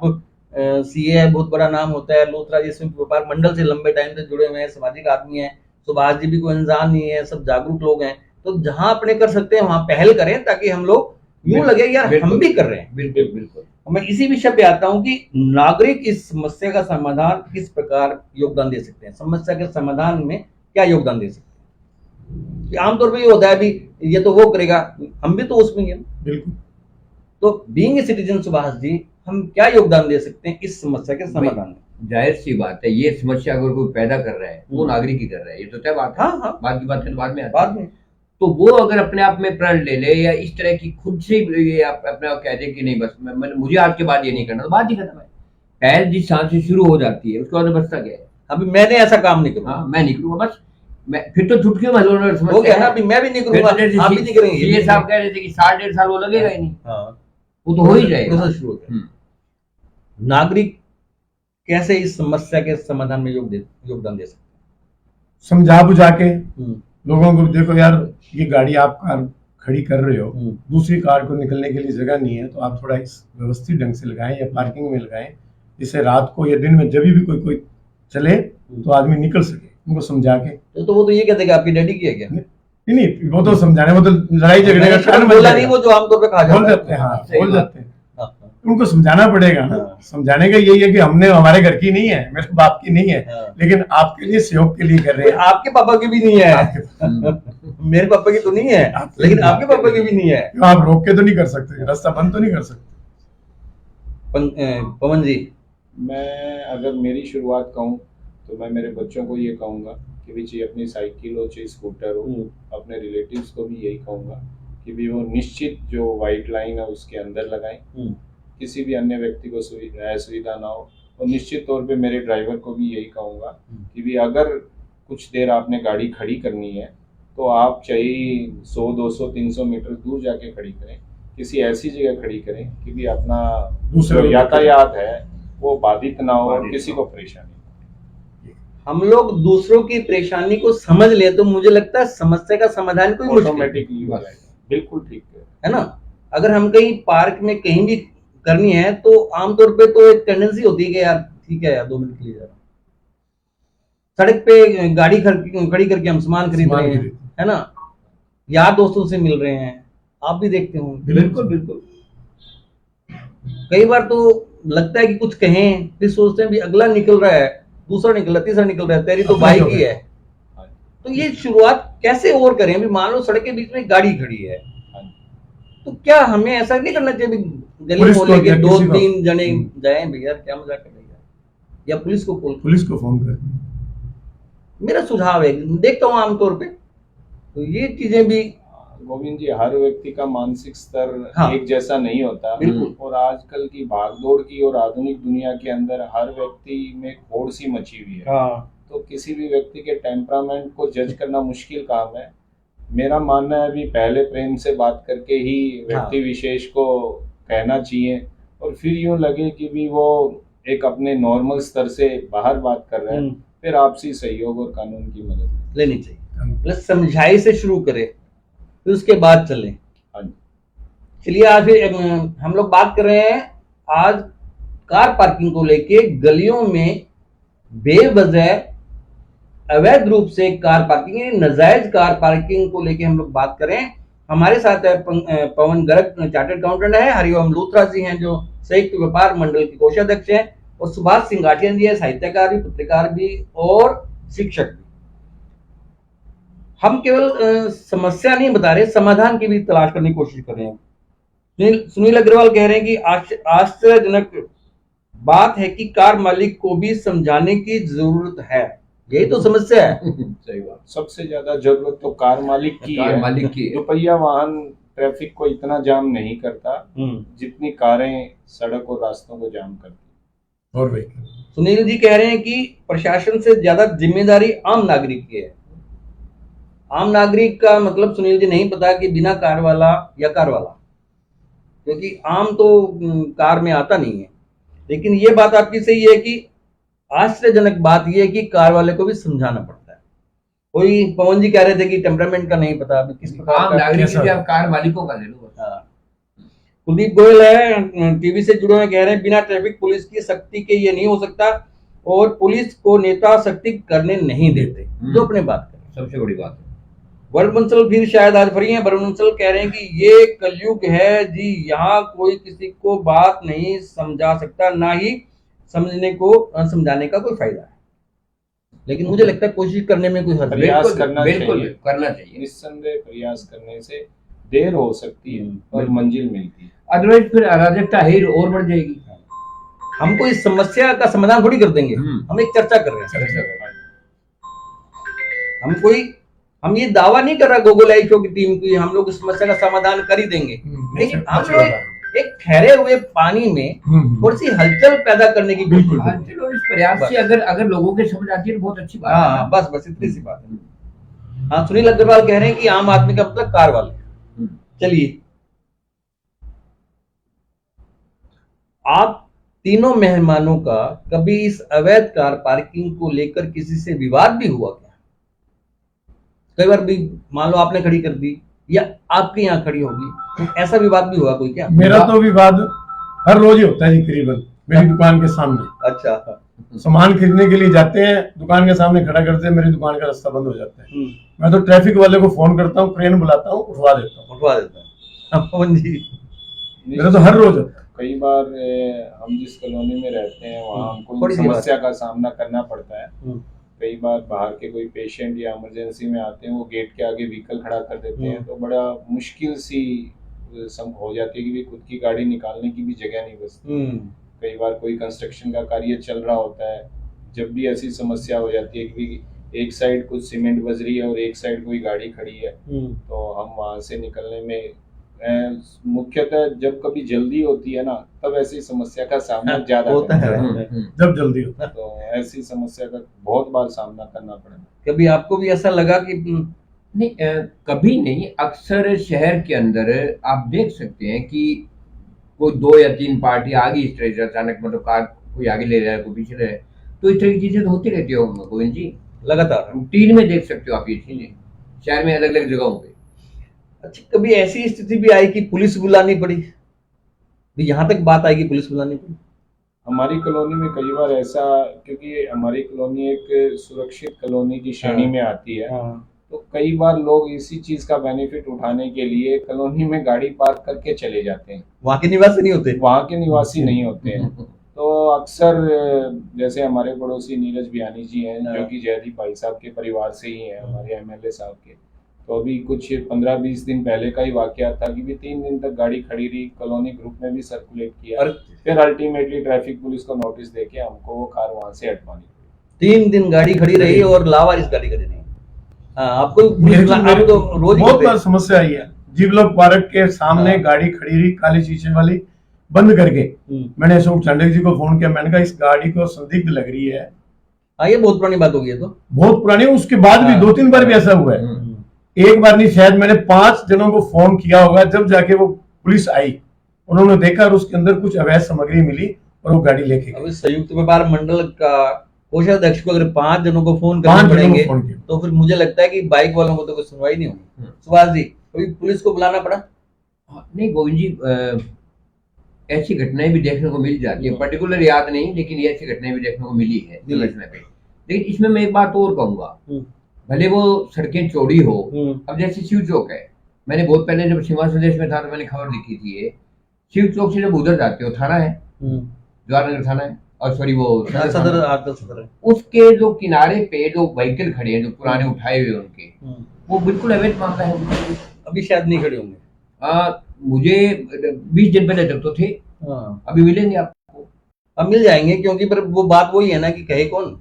सीए है, बहुत बड़ा नाम होता है, लोथरा जी संयुक्त व्यापार मंडल से लंबे टाइम से जुड़े हुए हैं, सामाजिक आदमी हैं, सुभाष जी भी कोई अनजान नहीं है, सब जागरूक लोग हैं। तो जहां अपने कर सकते हैं वहां पहल करें ताकि हम लोग यूं लगे यार हम भी कर रहे हैं। बिल्कुल बिल्कुल। मैं इसी विषय पे आता हूं कि नागरिक इस समस्या का समाधान किस प्रकार योगदान दे सकते हैं, समस्या के समाधान में क्या योगदान दे सकते हैं। कि आमतौर पर ये होता है भी ये तो वो करेगा, हम भी तो उसमें ही हैं। बिल्कुल। तो being a citizen Subhash ji, हम क्या योगदान दे सकते हैं इस समस्या के समाधान में। जाहिर सी बात है, ये समस्या अगर कोई पैदा कर रहा है वो नागरिक ही कर रहा है, ये तो तय बात है। हाँ। बाद की बात है बाद में बाद में तो वो अगर अपने आप में प्रण ले ले या इस तरह की खुद से ये अपने आप कह दे कि नहीं बस मुझे आज के बाद ये नहीं करना, तो बात ही खत्म है। पहल जिस सांस से शुरू हो जाती है उसके बाद बचता क्या है। अभी मैंने ऐसा काम नहीं करूंगा, मैं नहीं करूंगा, बस मैं फिर तो छुटकियों में हो गया ना, अभी मैं भी नहीं करूंगा, आप भी नहीं करेंगे। ये साहब कह रहे थे कि 1.5 साल वो लगेगा ही नहीं, वो तो हो ही जाएगा, प्रोसेस शुरू हो जाएगा। नागरिक कैसे इस समस्या के समाधान में योगदान दे सकते हैं। समझा बुझा के लोगों को, देखो यार ये गाड़ी आप कार खड़ी कर रहे हो, दूसरी कार को निकलने के लिए जगह नहीं है, तो आप थोड़ा इस व्यवस्थित ढंग से लगाएं या पार्किंग में लगाएं, जिससे रात को या दिन में जब भी कोई चले तो आदमी निकल सके। उनको समझा के तो वो तो ये कहते हैं कि आपकी डैडी की है क्या। नहीं वो तो समझाने, वो तो लड़ाई झगड़े का कारण बोला नहीं, वो जो आमतौर पर कहा बोल जाते हैं। हाँ बोल जाते हैं, उनको समझाना पड़ेगा ना। समझाने का यही है कि हमने, हमारे घर की नहीं है, मेरे बाप की नहीं है, लेकिन आपके लिए सहयोग के लिए कर रहे हैं। आपके पापा की भी नहीं है मेरे पापा की तो नहीं है, लेकिन आपके पापा की भी नहीं है। आप रोक के तो नहीं कर सकते, रास्ता बंद तो नहीं कर सकते। पवन जी, मैं अगर मेरी शुरुआत कहूँ तो मैं मेरे बच्चों को ये कहूँगा कि भी चाहे अपनी साइकिल हो चाहे स्कूटर हो, अपने रिलेटिव्स को भी यही कहूँगा कि भी वो निश्चित जो वाइट लाइन है उसके अंदर लगाएं, किसी भी अन्य व्यक्ति को असुविधा ना हो। और निश्चित तौर पे मेरे ड्राइवर को भी यही कहूँगा कि भी अगर कुछ देर आपने गाड़ी खड़ी करनी है तो आप चाहे 100, 200, 300 मीटर दूर जाके खड़ी करें, किसी ऐसी जगह खड़ी करें कि भी अपना जो यातायात है वो बाधित ना हो और किसी को परेशानी। हम लोग दूसरों की परेशानी को समझ ले तो मुझे लगता है समस्या का समाधान कोई ऑटोमेटिकली हो जाएगा। बिल्कुल ठीक है ना। अगर हम कहीं पार्क में कहीं भी करनी है तो आमतौर पे तो एक टेंडेंसी होती है कि यार ठीक है यार 2 मिनट के लिए जा रहा हूं। सड़क पे गाड़ी खड़ी करके हम सामान खरीद रहे हैं, है ना, यार दोस्तों से मिल रहे हैं, आप भी देखते हो। बिल्कुल बिल्कुल। कई बार तो लगता है कि कुछ कहें, फिर सोचते हैं भी अगला निकल रहा है, दूसरा निकल रहा है, तीसरा निकल रहा है, तेरी तो बाइक ही है। तो ये शुरुआत कैसे और करें। अभी मान लो सड़क के बीच में गाड़ी खड़ी है, तो क्या हमें ऐसा नहीं करना चाहिए गली खोले के 2-3 जने जाएं भैया, क्या मजाक कर रहे हैं, या पुलिस को फोन कर। मेरा सुझाव है, देखता हूँ आमतौर पे तो ये चीजें भी। गोविंद जी, हर व्यक्ति का मानसिक स्तर एक जैसा नहीं होता। और आजकल की भागदौड़ की और आधुनिक दुनिया के अंदर हर व्यक्ति में होड़ सी मची हुई है। तो किसी भी व्यक्ति के टेम्परामेंट को जज करना मुश्किल काम है। मेरा मानना है भी पहले प्रेम से बात करके ही व्यक्ति विशेष को कहना चाहिए, और फिर यूं लगे कि भी वो एक अपने नॉर्मल स्तर से बाहर बात कर रहे हैं, फिर आपसी सहयोग और कानून की मदद लेनी चाहिए। प्लस समझाई से शुरू करें, फिर उसके बाद चलें। चलिए आज फिर हम लोग बात कर रहे हैं आज कार पार्किंग को लेके। गलियों में बेवजह अवैध रूप से कार पार्किंग, नाजायज कार पार्किंग को लेके हम लोग बात करें। हमारे साथ है पवन गर्ग, चार्टर्ड अकाउंटेंट है, हरिओम लूथरा जी हैं जो संयुक्त व्यापार मंडल के कोषाध्यक्ष हैं, और सुभाष सिंह गाठिया जी है, साहित्यकार भी, पत्रकार भी और शिक्षक भी। हम केवल समस्या नहीं बता रहे, समाधान की भी तलाश करने की कोशिश कर रहे हैं। सुनील अग्रवाल कह रहे हैं कि आश्चर्यजनक बात है कि कार मालिक को भी समझाने की जरूरत है। यही तो समस्या है। सही बात। सबसे ज्यादा जरूरत तो कार मालिक की कार है। मालिक की है। दुपहिया वाहन ट्रैफिक को इतना जाम नहीं करता जितनी कारें सड़क और रास्तों को जाम करती। और भाई सुनील जी कह रहे हैं कि प्रशासन से ज्यादा जिम्मेदारी आम नागरिक की है। आम नागरिक का मतलब सुनील जी नहीं पता कि बिना कार वाला या कार वाला, क्योंकि आम तो कार में आता नहीं है। लेकिन ये बात आपकी सही है कि आश्चर्यजनक बात यह है कि कार वाले को भी समझाना पड़ता है। कोई पवन जी कह रहे थे कि टेम्परामेंट का नहीं पता, अभी किस प्रकार आम का नागरिक कैसा की है? आप कार मालिकों का ले लो बस। हाँ। कुलदीप गोयल है टीवी से जुड़े हुए, कह रहे हैं बिना ट्रैफिक पुलिस की सख्ती के ये नहीं हो सकता और पुलिस को नेता सख्ती करने नहीं देते। जो अपने बात करें, सबसे बड़ी बात है। वरुण बंसल फिर शायद आज फ्री हैं। वरुण बंसल कह रहे हैं कि ये कलयुग है जी, यहाँ कोई किसी को बात नहीं समझा सकता, ना ही समझाने का कोई फायदा है। लेकिन मुझे लगता है कोशिश करने में कोई हर्ज नहीं। प्रयास बिल्कुल करना बिल्कुल चाहिए। करना चाहिए। निस्संदेह प्रयास करने से देर हो सकती है पर मंजिल मिलती है। अदरवाइज फिर अराजकता है और बढ़ जाएगी। हमको इस समस्या का समाधान थोड़ी कर देंगे, हम एक चर्चा कर रहे हैं। हम ये दावा नहीं कर रहा गोगो लाइव शो की टीम की हम लोग इस समस्या का समाधान कर ही देंगे, लेकिन हम लोग एक ठहरे हुए पानी में थोड़ी सी हलचल पैदा करने की कोशिश बिल्कुल। करते हैं। चलो इस प्रयास से अगर लोगों के समझ आती है तो बहुत अच्छी बात है। हाँ, बस इतनी सी बात है। हाँ, सुनील अग्रवाल कह रहे हैं कि आम आदमी का मतलब कार वाले। चलिए, आप तीनों मेहमानों का कभी इस अवैध कार पार्किंग को लेकर किसी से विवाद भी हुआ क्या? कई बार भी मान लो आपने खड़ी कर दी या आपके यहाँ खड़ी होगी, तो ऐसा विवाद भी हुआ कोई क्या? मेरा तो विवाद हर रोज ही होता है जी करीबन, मेरी दुकान के सामने। अच्छा। सामान खरीदने के लिए जाते हैं, दुकान के सामने खड़ा करते हैं, मेरी दुकान का रास्ता बंद हो जाता है। मैं तो ट्रैफिक वाले को फोन करता हूँ, क्रेन बुलाता हूँ, उठवा देता हूँ। पवन जी, मेरा तो हर रोज होता है। कई बार हम जिस कॉलोनी में रहते हैं वहाँ हमको थोड़ी इस सी बात समस्या का सामना करना पड़ता है। कई बार बाहर के कोई पेशेंट या इमरजेंसी में आते हैं, वो गेट के आगे व्हीकल खड़ा कर देते हैं, तो बड़ा मुश्किल सी हो जाती है कि भी खुद की गाड़ी निकालने की भी जगह नहीं बचती। कई बार कोई कंस्ट्रक्शन का कार्य चल रहा होता है, जब भी ऐसी समस्या हो जाती है कि एक साइड कुछ सीमेंट बज रही है और एक साइड कोई गाड़ी खड़ी है, तो हम वहां से निकलने में मुख्यतः जब कभी जल्दी होती है ना, तब ऐसी समस्या का सामना ज्यादा होता है। जब जल्दी होता है। तो ऐसी समस्या का बहुत बार सामना करना पड़ा। कभी आपको भी ऐसा लगा कि नहीं, कभी नहीं। अक्सर शहर के अंदर आप देख सकते हैं कि कोई 2 या 3 पार्टी आगे इस तरह से अचानक, मतलब कार कोई आगे ले रहा है, कोई पीछे ले रहा है, तो इस तरह की चीजें तो होती रहती है गोविंद जी, लगातार रूटीन में देख सकते हो आप ये चीजें शहर में अलग अलग जगहों पे। अच्छा, कभी ऐसी स्थिति भी आई कि पुलिस बुलानी पड़ी? यहाँ तक बात आई कि पुलिस बुलानी पड़ी? हमारी कॉलोनी में कई बार ऐसा, क्योंकि हमारी कॉलोनी एक सुरक्षित कॉलोनी की श्रेणी में आती है, तो कई बार लोग इसी चीज का बेनिफिट उठाने के लिए कॉलोनी में गाड़ी पार्क करके चले जाते हैं। वहाँ के निवासी नहीं होते? वहाँ के निवासी नहीं होते हैं। तो अक्सर जैसे हमारे पड़ोसी नीरज बियानी जी हैं, जो कि जयदीप भाई साहब के परिवार से ही हैं, हमारे एमएलए साहब के, तो अभी कुछ 15-20 दिन पहले का ही वाकया था कि भी 3 दिन तक गाड़ी खड़ी रही, कॉलोनी ग्रुप में भी सर्कुलेट किया, और फिर अल्टीमेटली ट्रैफिक पुलिस को नोटिस देके हमको वो कार वहां से हटवानी पड़ी। 3 दिन गाड़ी खड़ी रही और लावारिस गाड़ी खड़ी रही। आपको मेरे तो रोज बहुत बार समस्या आई है। जीवलोक पार्क के सामने गाड़ी खड़ी रही, काली शीशे वाली, बंद करके। मैंने अशोक चांडक जी को फोन किया, मैंने कहा इस गाड़ी को संदिग्ध लग रही है। ये बहुत पुरानी बात हो गई है। तो बहुत पुरानी, उसके बाद भी 2-3 बार भी ऐसा हुआ है। एक बार नहीं, शायद मैंने 5 जनों को फोन किया होगा, जब जाके वो पुलिस आई, उन्होंने देखा और उसके अंदर कुछ अवैध सामग्री मिली और वो गाड़ी लेके गए। अभी संयुक्त व्यापार मंडल का कोषाध्यक्ष को अगर 5 जनों को फोन करने पड़ेंगे, तो फिर मुझे लगता है कि बाइक वालों को तो कोई सुनवाई नहीं होगी। सुभाष जी, कभी पुलिस को बुलाना पड़ा? नहीं गोविंद जी, ऐसी घटनाएं भी देखने को मिल जाती है, पर्टिकुलर याद नहीं, लेकिन ये ऐसी घटनाएं भी देखने को मिली है समय पे। लेकिन इसमें मैं एक बात और कहूंगा, भले वो सड़कें चौड़ी हो, अब जैसे शिव चौक है, मैंने बहुत पहले जब सीमा प्रदेश में था तो मैंने खबर लिखी थी, ये शिव चौक से जब उधर जाते हो, थाना है, जवाहरनगर थाना है, और सॉरी वो सदर है, उसके जो किनारे पे जो व्हीकल खड़े हैं, जो पुराने उठाए हुए उनके, वो बिल्कुल अवैध मामला है। अभी शायद नहीं खड़े होंगे। मुझे 20 दिन पहले तक तो थे, अभी मिलेंगे आपको। अब मिल जाएंगे, क्योंकि पर वो बात वही है ना कि कहे कौन।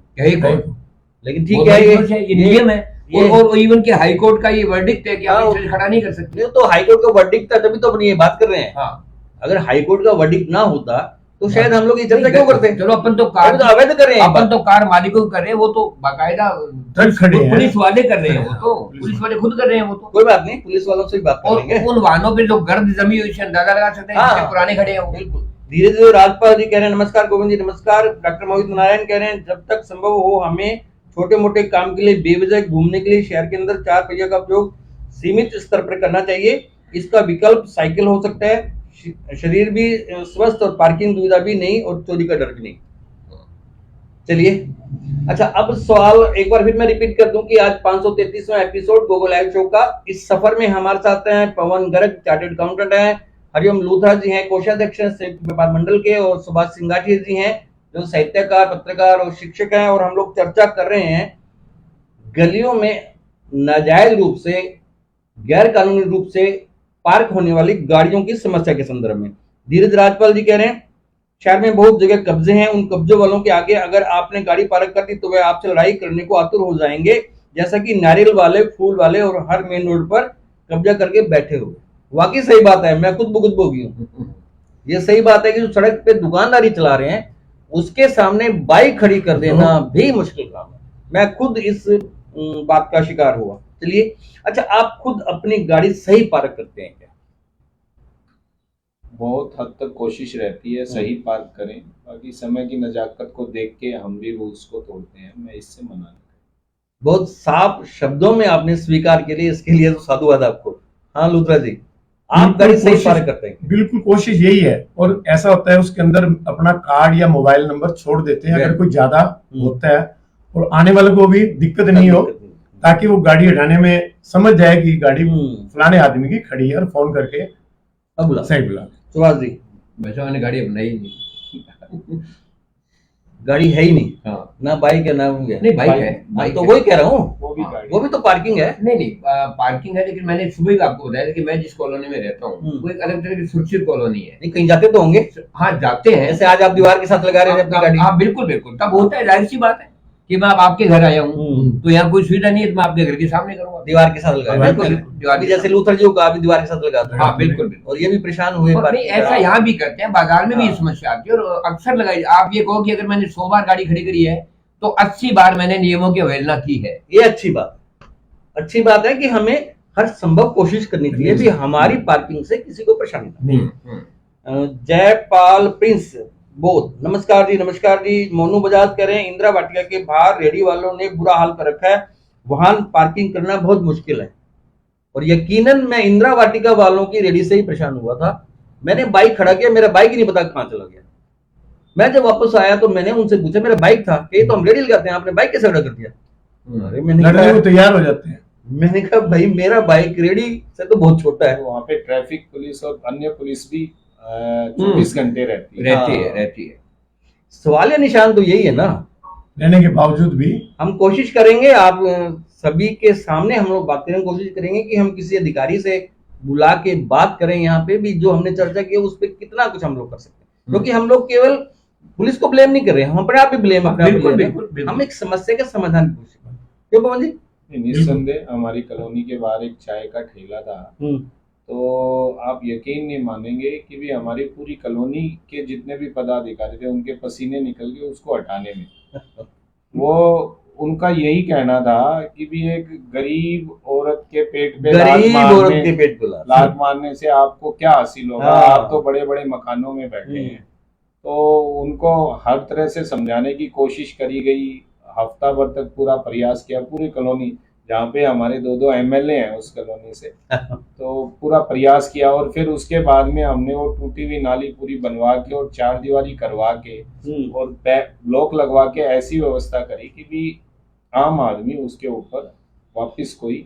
लेकिन ठीक बहुत है, बड़ी सोच है, ये नियम है। ये- और इवन के हाई कोर्ट का ये वर्डिक्ट है कि आप हाँ, इसे खड़ा नहीं कर सकते। ये तो हाईकोर्ट का वर्डिक्ट था, तभी तो अपनी ये बात कर रहे हैं। हाँ, अगर हाईकोर्ट का वर्डिक्ट ना होता तो शायद हम लोग ये चर्चा क्यों करते हैं? चलो अपन तो अभी कार तो अवैध कर रहे हैं। अपन तो कार मालिकों को कर रहे हैं, वो तो बाकायदा ट्रक खड़े हैं। पुलिस वाले कर रहे हैं, वो तो पुलिस वाले खुद कर रहे हैं वो तो। कोई बात नहीं, पुलिस वालों से भी बात और करेंगे। उन वाहनों पे जो गर्द जमी हुई, इससे अंदाजा लगा सकते हैं हाँ। जिसके पुराने खड़े हैं वो। बिल्कुल। धीरे धीरे राजपाल जी कह रहे हैं नमस्कार, गोविंद जी नमस्कार। डॉक्टर मोहित नारायण कह रहे हैं जब तक संभव हो हमें छोटे मोटे काम के लिए बेवजह घूमने के लिए शहर के अंदर 4 पहिया का उपयोग सीमित स्तर पर करना चाहिए। इसका विकल्प साइकिल हो सकता है। शरीर भी स्वस्थ और पार्किंग दुविधा भी नहीं और चोरी का डर भी नहीं। चलिए, अच्छा अब सवाल एक बार फिर मैं रिपीट कर दूं कि आज 533वां एपिसोड गोगो लाइव शो का। इस सफर में हमारे साथ हैं पवन गर्ग, चार्टर्ड अकाउंटेंट हैं, हरिओम लूथरा जी हैं, कोषाध्यक्ष हैं संयुक्त व्यापार मंडल के, और सुभाष सिंगाठी जी हैं जो साहित्यकार, पत्रकार और शिक्षक हैं। और हम लोग चर्चा कर रहे हैं गलियों में नाजायज रूप से, गैर कानूनी रूप से पार्क होने वाली गाड़ियों की समस्या के संदर्भ में। धीरज राजपाल जी कह रहे हैं शहर में बहुत जगह कब्जे हैं, उन कब्जे वालों के आगे अगर आपने गाड़ी पार्क कर दी तो वे आपसे लड़ाई करने को आतुर हो जाएंगे, जैसा कि नारियल वाले, फूल वाले और हर मेन रोड पर कब्जा करके बैठे हुए। वाकई सही बात है, मैं खुद बुगुद भोगी हूँ। ये सही बात है कि जो सड़क पे दुकानदारी चला रहे हैं उसके सामने बाइक खड़ी कर देना भी मुश्किल काम है। मैं खुद इस बात का शिकार हुआ। चलिए, अच्छा आप खुद अपनी गाड़ी सही पार्क करते हैं क्या? बहुत हद तक कोशिश रहती है सही पार्क करें, बाकी समय की नजाकत को देख के हम भी रूल्स को तोड़ते हैं, मैं इससे मना नहीं। बहुत साफ शब्दों में आपने स्वीकार के लिए, इसके लिए तो साधुवाद आपको। हाँ लूथरा जी, आप गाड़ी सही पार्क करते हैं? बिल्कुल कोशिश यही है। और ऐसा होता है उसके अंदर अपना कार्ड या मोबाइल नंबर छोड़ देते हैं अगर कोई ज्यादा होता है, और आने वाले को भी दिक्कत नहीं हो, ताकि वो गाड़ी हटाने में समझ जाए कि गाड़ी फलाने आदमी की खड़ी है और फोन करके अब बुला सही बुला। सुभाष जी, वैसे मैंने गाड़ी अपनाई ही नहीं। गाड़ी है ही नहीं, हाँ, ना बाइक है ना वो है। नहीं बाइक है, हाँ, बाइक तो है। वही कह रहा हूँ, वो भी हाँ, गाड़ी वो भी तो पार्किंग है। नहीं नहीं पार्किंग है, लेकिन मैंने सुबह ही आपको बताया था कि मैं जिस कॉलोनी में रहता हूँ वो एक अलग तरह की सुरक्षित कॉलोनी है। नहीं, कहीं जाते तो होंगे, हाँ जाते हैं। ऐसे आज आप दीवार के साथ लगा रहे थे अपनी गाड़ी। हाँ बिल्कुल बिल्कुल, तब होता है, जाहिर सी बात है कि मैं अब आपके घर आया हूँ तो यहाँ कोई सुविधा नहीं है तो मैं आपके घर के सामने करूंगा। दीवार के साथ लगा बिल्कुल, रहे दीवार अभी के जैसे लूथर जी को कहा, अभी दीवार के साथ लगा दो। हाँ बिल्कुल बिल्कुल। और ये भी परेशान हुए। और नहीं, ऐसा यहाँ भी करते हैं, बाजार में भी ये हाँ। समस्या आती है और अक्सर लगाई। आप ये कहो कि अगर मैंने 100 बार गाड़ी खड़ी करी है तो 80 बार मैंने नियमों की अवहेलना की है। ये अच्छी बात है कि हमें हर संभव कोशिश करनी चाहिए भी हमारी पार्किंग से किसी को परेशानी ना नहीं। जयपाल प्रिंस बोध, नमस्कार जी। मोनू बजाज कह रहे हैं इंदिरा वाटिका के बाहर रेडी वालों ने बुरा हाल कर रखा है, वहां पार्किंग करना बहुत मुश्किल है। और यकीनन मैं इंदिरा वाटिका वालों की रेडी से ही परेशान हुआ था। मैंने बाइक खड़ा किया, मेरा बाइक ही नहीं पता कहां चला गया। मैं जब वापस आया तो मैंने उनसे पूछा मेरा बाइक था, कि तो हम रेडी लगाते हैं, आपने बाइक कैसे ऑर्डर कर दिया? अरे लड़ने को तैयार हो जाते हैं। मैंने कहा भाई मेरा बाइक रेडी से तो बहुत छोटा है। वहाँ पे ट्रैफिक पुलिस और अन्य पुलिस भी 24 घंटे रहती है। रहती है। सवालिया निशान तो यही है ना। रहने के बावजूद भी हम कोशिश करेंगे, आप सभी के सामने हम लोग बात करने की कोशिश करेंगे कि हम किसी अधिकारी से बुला के बात करें यहाँ पे भी, जो हमने चर्चा की उस पर कितना कुछ हम लोग कर सकते हैं। क्योंकि हम लोग केवल पुलिस को ब्लेम नहीं कर रहे हैं, हम अपने आप भी ब्लेम बिल्कुल। हम एक समस्या के समाधान की कोशिश करें। क्यों पवन जी? निस्संदेह हमारी कॉलोनी के बाहर एक चाय का ठेला था, तो आप यकीन नहीं मानेंगे कि भी हमारी पूरी कॉलोनी के जितने भी पदाधिकारी थे उनके पसीने निकल गए उसको हटाने में। वो उनका यही कहना था कि भी एक गरीब औरत के पेट पे लात मारने से आपको क्या हासिल होगा, आप तो बड़े बड़े मकानों में बैठे हैं। तो उनको हर तरह से समझाने की कोशिश करी गई, हफ्ता भर तक पूरा प्रयास किया। पूरी कॉलोनी जहाँ पे हमारे 2 MLA हैं उस कॉलोनी से, तो पूरा प्रयास किया। और फिर उसके बाद में हमने वो टूटी हुई नाली पूरी बनवा के और 4 दीवारी करवा के और ब्लॉक लगवा के ऐसी व्यवस्था करी कि भी आम आदमी उसके ऊपर वापस कोई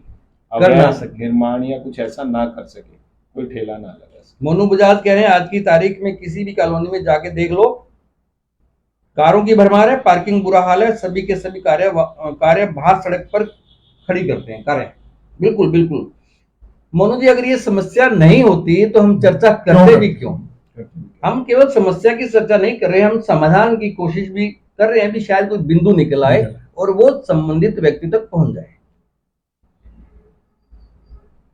अवैध निर्माण या कुछ ऐसा ना कर सके, कोई ठेला ना लगा सके। मोनू बजाज कह रहे हैं आज की तारीख में किसी भी कॉलोनी में जाके देख लो, कारों की भरमार है, पार्किंग बुरा हाल है, सभी के सभी कारें बाहर सड़क पर खड़ी करते हैं कारें। बिल्कुल मोनू जी, अगर ये समस्या नहीं होती तो हम चर्चा करते भी क्यों? हम केवल समस्या की चर्चा नहीं कर रहे, हम समाधान की कोशिश भी कर रहे हैं भी शायद कोई बिंदु निकल आए और वो संबंधित व्यक्ति तक पहुंच जाए।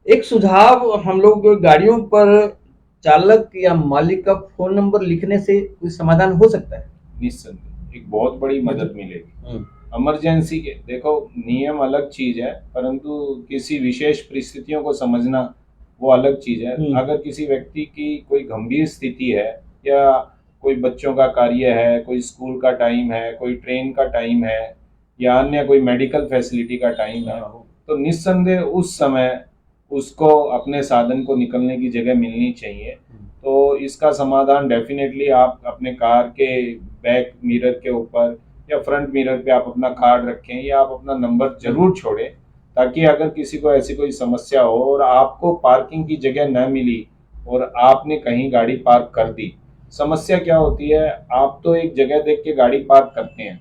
एक सुझाव, हम लोग गाड़ियों पर चालक या मालिक का फोन नंबर लिखने से कोई समाधान हो सकता है? निस्संदेह एक बहुत बड़ी मदद मिलेगी। इमरजेंसी के देखो नियम अलग चीज है, परंतु किसी विशेष परिस्थितियों को समझना वो अलग चीज है। अगर किसी व्यक्ति की कोई गंभीर स्थिति है या कोई बच्चों का कार्य है, कोई स्कूल का टाइम है, कोई ट्रेन का टाइम है या अन्य कोई मेडिकल फैसिलिटी का टाइम है, तो निस्संदेह उस समय उसको अपने साधन को निकलने की जगह मिलनी चाहिए। तो इसका समाधान डेफिनेटली आप अपने कार के बैक मिरर के ऊपर या फ्रंट मिरर पे आप अपना कार्ड रखें या आप अपना नंबर जरूर छोड़ें, ताकि अगर किसी को ऐसी कोई समस्या हो और आपको पार्किंग की जगह न मिली और आपने कहीं गाड़ी पार्क कर दी, समस्या क्या होती है, आप तो एक जगह देख के गाड़ी पार्क करते हैं,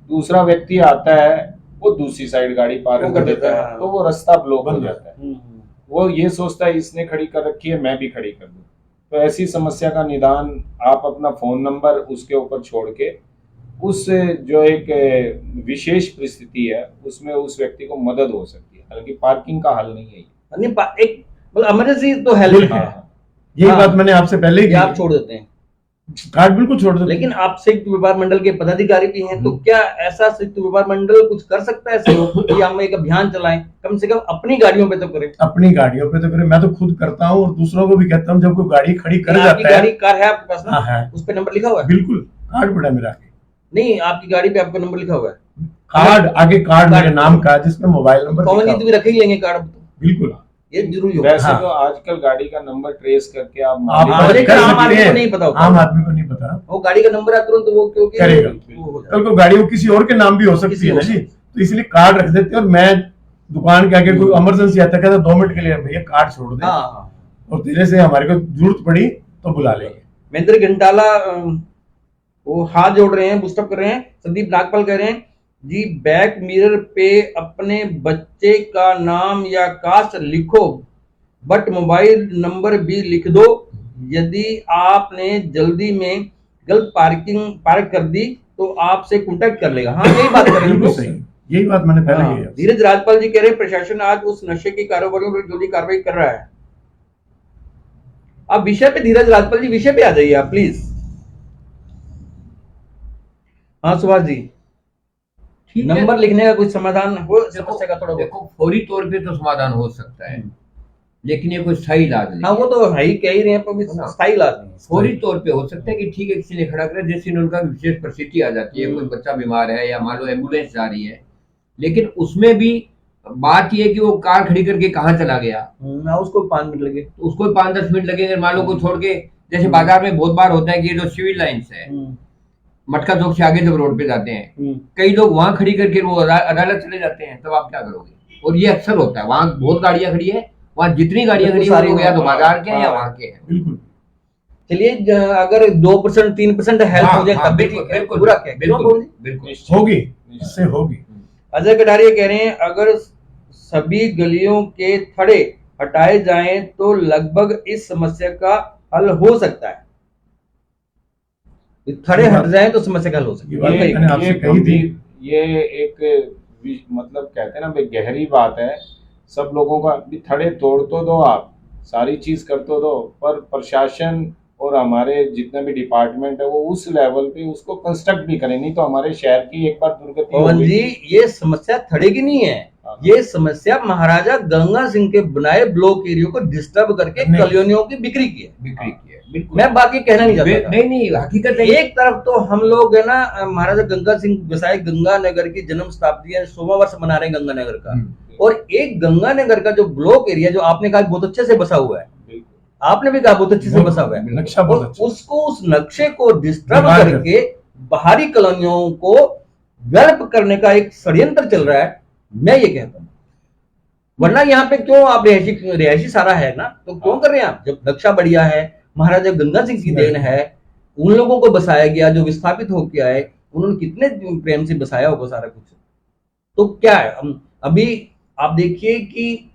दूसरा व्यक्ति आता है वो दूसरी साइड गाड़ी पार्क कर देता है, तो वो रास्ता ब्लॉक हो जाता है। वो ये सोचता है इसने खड़ी कर रखी है, मैं भी खड़ी कर दूं। तो ऐसी समस्या का निदान आप अपना फोन नंबर उसके ऊपर छोड़ के उस जो एक विशेष परिस्थिति है उसमें उस व्यक्ति को मदद हो सकती है। हालांकि पार्किंग का हल नहीं है, एक इमरजेंसी तो हेल्प है। यही बात मैंने आपसे पहले ही आप छोड़ देते हैं कार्ड, बिल्कुल छोड़ देते। लेकिन आप संयुक्त व्यापार मंडल के पदाधिकारी भी हैं, तो क्या ऐसा संयुक्त व्यापार मंडल कुछ कर सकता है कि हम एक अभियान चलाएं, कम से कम अपनी गाड़ियों पे तो करें? अपनी गाड़ियों पे तो करें, मैं तो खुद करता हूँ और दूसरों को भी कहता हूँ। जब कोई गाड़ी खड़ी कर जाता है, गाड़ी कार है आपके पास ना? हाँ है। उस पे नंबर लिखा हुआ है? बिल्कुल, कार्ड पड़ा मेरा। नहीं, आपकी गाड़ी पे आपका नंबर लिखा हुआ है? कार्ड आगे कार्ड मेरे नाम का, जिसमें मोबाइल नंबर कॉमन नीति भी रख ही लेंगे कार्ड। बिल्कुल ये जरूरी हो। वैसे तो आजकल गाड़ी का नंबर ट्रेस करके आप आम आदमी को नहीं पता, आम आदमी को नहीं पता, वो गाड़ी का नंबर है तुरंत वो क्योंकि करेगा। कल को गाड़ी वो किसी और के नाम भी हो सकती है ना जी, तो इसलिए कार्ड रख देते हैं। और मैं दुकान के आगे कोई इमरजेंसी आता है, कहता 2 मिनट के लिए भैया कार्ड छोड़ दे, और तेरे से हमारे को जरूरत पड़ी तो बुला लेंगे। महेंद्र घंटाला वो हाथ जोड़ रहे हैं, बुस्टअप कर रहे हैं। संदीप नागपाल कह रहे हैं जी, बैक मिरर पे अपने बच्चे का नाम या कास्ट लिखो, बट मोबाइल नंबर भी लिख दो। यदि आपने जल्दी में गलत पार्क कर दी तो आपसे कांटेक्ट कर लेगा। हाँ, यही बात कर रहे हैं, यही बात मैंने पहले की है। धीरज राजपाल जी कह रहे हैं प्रशासन आज उस नशे के कारोबारियों पर जल्दी कार्रवाई कर रहा है। आप विषय पे, धीरज राजपाल जी विषय पे आ जाइए आप प्लीज। हाँ सुभाष जी, नंबर लिखने का कुछ समाधान हो समस्या का? थोड़ा देखो, फौरी तौर पे तो समाधान हो सकता है, लेकिन ये कोई स्थायी इलाज नहीं। हाँ, वो तो है ही, कह ही रहे हैं, पर स्थायी इलाज नहीं। फौरी तौर पे हो सकता है कि ठीक है किसी ने खड़ा करे, जैसे उनका विशेष परिस्थिति आ जाती है, कोई बच्चा बीमार है या मान लो एम्बुलेंस जा रही है, लेकिन उसमें भी बात यह है कि वो कार खड़ी करके कहाँ चला गया, उसको 5 मिनट लगे, तो उसको 5-10 मिनट लगेंगे। मान लो को छोड़ के, जैसे बाजार में बहुत बार होता है कि ये जो सिविल लाइन्स है, मटका चौक से आगे जब रोड पे जाते हैं, कई लोग वहां खड़ी करके वो अदालत चले जाते हैं, तब आप क्या करोगे? और ये अक्सर होता है, वहां बहुत गाड़ियां खड़ी है, वहां जितनी गाड़ियां खड़ी है वो या तो बाजार के हैं या वहां के हैं। बिल्कुल। चलिए, अगर 2% 3% हेल्प हो जाए तब भी ठीक है, पूरा क्या? बिल्कुल होगी, इससे होगी। अजय कटारिया कह रहे हैं अगर सभी गलियों के थड़े हटाए जाएं तो लगभग इस समस्या का हल हो सकता है। थड़े हट जाए तो समस्या का हल हो सकता है। ये एक मतलब कहते हैं ना भाई, गहरी बात है। सब लोगों का थड़े तोड़ तो दो, आप सारी चीज कर तो दो, पर प्रशासन और हमारे जितने भी डिपार्टमेंट है वो उस लेवल पे उसको कंस्ट्रक्ट भी करें, नहीं तो हमारे शहर की एक बार दुर्गति पवन जी, ये समस्या थड़े की नहीं है, ये समस्या महाराजा गंगा सिंह के बनाए ब्लॉक एरिया को डिस्टर्ब करके कॉलोनियों की बिक्री की है। मैं बाकी कहना नहीं चाहता। नहीं, हकीकत है। एक तरफ तो हम लोग है ना, महाराजा गंगा सिंह बसाए गंगानगर की जन्म शताब्दी है, 100वां वर्ष मना रहे हैं गंगानगर का, और एक गंगानगर का जो ब्लॉक एरिया जो आपने कहा बहुत अच्छे से बसा हुआ है, आपने भी कहा बहुत अच्छे से बसा हुआ है, नक्शा बहुत अच्छा। उसको उस नक्शे को डिस्टर्ब करके बाहरी कॉलोनियों को डेवलप करने का एक षड्यंत्र चल रहा है। मैं ये कहता हूँ, वरना यहाँ पे क्यों आप रिहायशी सारा है ना, तो क्यों कर रहे हैं आप? जब नक्शा बढ़िया है, महाराजा गंगा सिंह की देन है, उन लोगों को बसाया गया जो विस्थापित होके आए, उन्होंने कितने प्रेम से बसाया होगा सारा कुछ। तो क्या है, अभी आप देखिए कि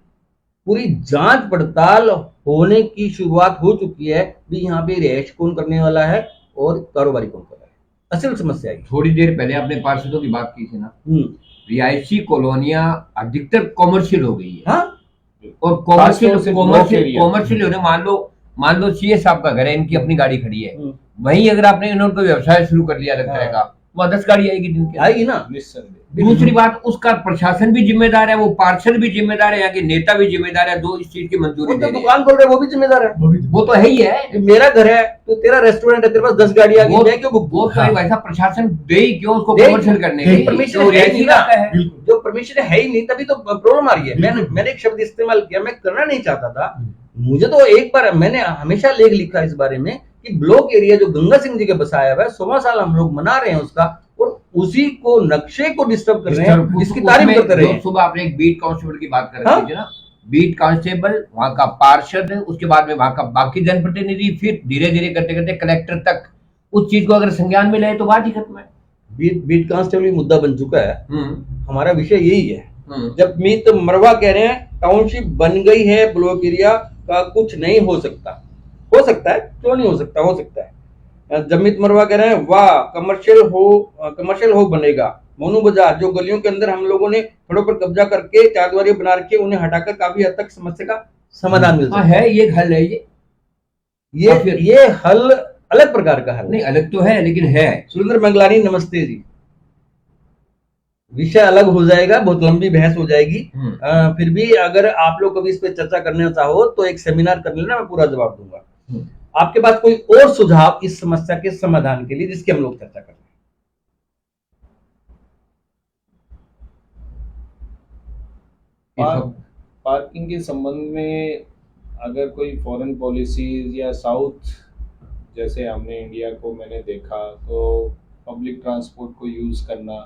पूरी जांच पड़ताल होने की शुरुआत हो चुकी है भी, यहाँ पे रिहायश कौन करने वाला है और कारोबारी कौन कर रहा है। असल समस्या है। थोड़ी देर पहले आपने पार्षदों की बात की थी ना, हम्म, रिहायशी कॉलोनियां अधिकतर कॉमर्शियल हो गई है। हाँ और खासतौर से block area। कॉमर्शियल होने, मान लो सीए साहब का घर है, इनकी अपनी गाड़ी खड़ी है, हम्म, वहीं अगर आपने इन्होंने कोई व्यवसाय शुरू कर लिया अलग तरह का, वह 10 गाड़ी आएगी दिन के। आएगी ना। निस्संदेह। दूसरी बात, उसका प्रशासन भी जिम्मेदार है, वो पार्षद भी जिम्मेदार है, यहाँ के नेता भी जिम्मेदार है, जो इस चीज की मंजूरी वो दे तो रहे हैं। दुकान खोल रहे हैं, वो भी जिम्मेदार है। वो भी वो तो है ही है। कि मेरा घर है तो तेरा रेस्टोरेंट है, तेरे पास 10 गाड़ी आ गई, मैं क्यों बुक वो तो है, वैसा प्रशासन दे ही क्यों उसको दे कमर्शियल करने दे, की, परमिशन जो है रिहायशी नहीं ना। इलाका है। बिल्कुल। जो परमिशन है ही नहीं, तभी तो प्रॉब्लम आ रही है। बिल्कुल। मैंने एक शब्द इस्तेमाल किया, मैं करना नहीं चाहता था। मुझे तो एक बार, मैंने हमेशा लेख लिखा इस बारे में कि ब्लॉक एरिया जो गंगा सिंह जी के बसाया हुआ है, 16 साल हम लोग मना रहे हैं उसका, और उसी को नक्शे को डिस्टर्ब कर रहे हैं, इसकी तारीफ करते रहे हैं। सुबह आपने एक बीट कांस्टेबल की बात कर हाँ? रही थी ना, बीट कांस्टेबल, वहां का पार्षद, उसके बाद में वहां का बाकी जनप्रतिनिधि, फिर धीरे धीरे करते करते कलेक्टर तक उस चीज को अगर संज्ञान में ले तो बात ही खत्म है। बीट कांस्टेबल भी मुद्दा बन चुका है। हमारा विषय यही है। हम्म। जब मीत मरवा कह रहे हैं टाउनशिप बन गई है, ब्लॉक एरिया का कुछ नहीं हो सकता। हो सकता है, क्यों नहीं हो सकता, हो सकता है। जमीत मरवा कह रहे हैं वाह कमर्शियल हो बनेगा। मोनू बाजार, जो गलियों के अंदर हम लोगों ने थोड़ों पर कब्जा करके चारदीवारी बना रखी है, उन्हें हटाकर काफी हद तक समस्या का समाधान मिल सकता हाँ है, ये हल है ये ये हल अलग प्रकार का हल नहीं, है। अलग तो है लेकिन है। सुरेंद्र मंगलानी नमस्ते जी। विषय अलग हो जाएगा, बहुत लंबी बहस हो जाएगी। फिर भी अगर आप लोग कभी इस पे चर्चा करना चाहो तो एक सेमिनार कर लेना, मैं पूरा जवाब दूंगा। आपके पास कोई और सुझाव इस समस्या के समाधान के लिए जिसकी हम लोग चर्चा कर रहे हैं? पार्किंग के संबंध में अगर कोई फॉरेन पॉलिसीज या साउथ, जैसे हमने इंडिया को मैंने देखा, तो पब्लिक ट्रांसपोर्ट को यूज़ करना,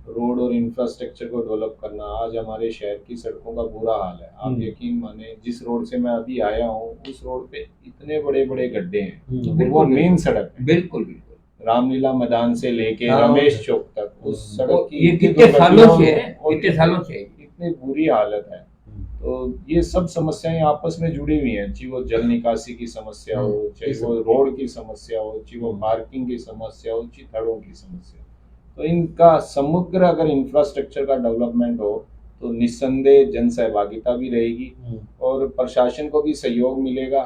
रोड और इंफ्रास्ट्रक्चर को डेवलप करना। आज हमारे शहर की सड़कों का बुरा हाल है। आप यकीन माने, जिस रोड से मैं अभी आया हूँ उस रोड पे इतने बड़े बड़े गड्ढे हैं। वो मेन सड़क है, बिल्कुल बिल्कुल, रामलीला मैदान से लेके हाँ, रमेश चौक तक, उस सड़क की ये कितने सालों से है, कितने सालों से है। इतनी बुरी हालत है। तो ये सब समस्याएं आपस में जुड़ी हुई हैं, चाहे वो जल निकासी की समस्या हो, चाहे वो रोड की समस्या हो, चाहे वो पार्किंग की समस्या हो, चाहे सड़कों की समस्या। तो इनका समग्र अगर इंफ्रास्ट्रक्चर का डेवलपमेंट हो तो निस्संदेह जन सहभागिता भी रहेगी और प्रशासन को भी सहयोग मिलेगा,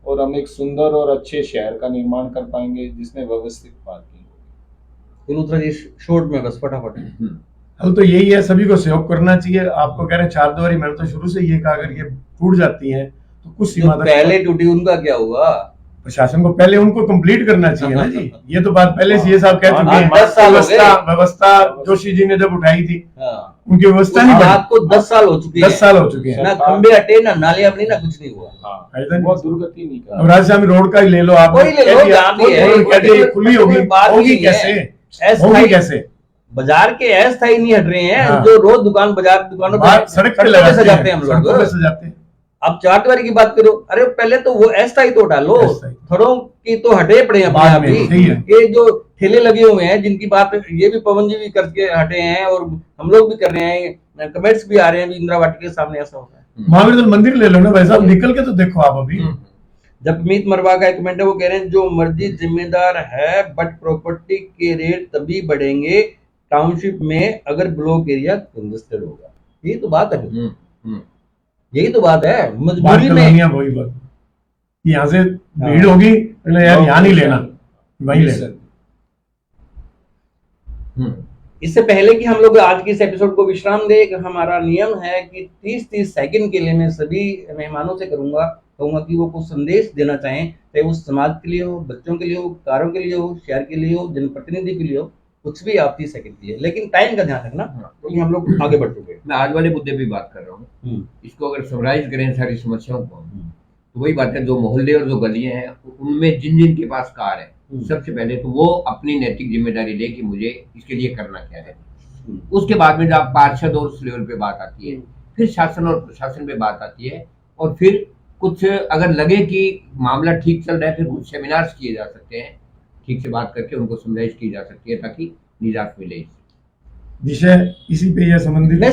और हम एक सुंदर और अच्छे शहर का निर्माण कर पाएंगे जिसमें व्यवस्थित पार्किंग होगी। कुलूत्रा जी शॉर्ट में बस फटाफट। हल तो यही है, सभी को सहयोग करना चाहिए। आपको कह रहे हैं चारदीवारी, मैंने तो शुरू से ये कहा, अगर ये टूट जाती है तो कुछ सीमा तक पहले टूटी उनका क्या हुआ? प्रशासन को पहले उनको कंप्लीट करना चाहिए ना जी। ये तो बात पहले सीए साहब कह चुके हैं। 10 साल हो गए। व्यवस्था जोशी जी ने जब उठाई थी, हाँ। उनकी व्यवस्था उस नहीं बात बनी। को 10 साल हो चुके हैं। 10 साल हो चुके हैं। ना खंबे हटे, ना नालियां बनी, ना कुछ नहीं हुआ। हाँ, ऐसा नहीं। वो दुर्गति नहीं कर। अब राजस्थान रोड का ही ले लो आप, कोई ले लो, जहाँ भी है, कह दिया ये खुली होगी, कोई बात होगी नहीं है। कैसे, अस्थायी- होगी कैसे? बाजार के अस्थायी नहीं हट रहे हैं। हाँ। जो रोज दुकानों बाहर सड़क पे सजाते हैं हम सड़कों पे लोग। सजाते हैं। अब चारदीवारी की बात करो, अरे पहले तो वो अस्थायी तो हटा लो, अस्थायी। थरों की तो हटे पड़े हैं बाद अपने में, आप सही ही। है। ये जो ठेले लगे हुए हैं, जिनकी बात ये भी पवन जी भी करके हटे हैं और हम लोग भी कर रहे हैं, कमेंट्स भी आ रहे हैं, इंदिरा वाटिका के सामने ऐसा होता है। महावीर मंदिर ले लो ना भाई साहब, निकल के तो देखो आप अभी। जब मीत मरवा का एक कमेंट है, वो कह रहे हैं जो मर्जी जिम्मेदार है, बट प्रॉपर्टी के रेट तभी बढ़ेंगे टाउनशिप में अगर ब्लॉक एरिया कंजस्टेड होगा। यही तो बात है, यही तो बात है। मजबूरी में वही बात, यहाँ से भीड़ होगी, यार यहाँ नहीं लेना, वहीं लेना। इससे पहले कि हम लोग आज के इस एपिसोड को विश्राम दें, हमारा नियम है कि 30-30 सेकंड के लिए मैं सभी मेहमानों से कहूंगा कि वो कुछ संदेश देना चाहें, चाहे वो समाज के लिए हो, बच्चों के लिए हो, कारों के लिए हो, शहर के लिए हो, जनप्रतिनिधि के लिए हो, कुछ भी आप 30 सेकंड के लिए, लेकिन टाइम का ध्यान रखना क्योंकि हम लोग आगे बढ़ चुके हैं। मैं आज वाले मुद्दे पे बात कर रहा हूँ। इसको अगर समराइज करें सारी समस्याओं को, तो वही बात है, जो मोहल्ले और जो गलियां हैं उनमें जिन जिन के पास कार है, सबसे पहले तो वो अपनी नैतिक जिम्मेदारी ले कि मुझे इसके लिए करना क्या है। उसके बाद में जब पार्षद और उस लेवल पे बात आती है, फिर शासन और प्रशासन पे बात आती है, और फिर कुछ अगर लगे कि मामला ठीक चल रहा है, फिर कुछ सेमिनार्स किए जा सकते हैं, ठीक से बात करके उनको समझाइश की जा सकती है ताकि निजात मिले। विषय इसी पे यह संबंधित।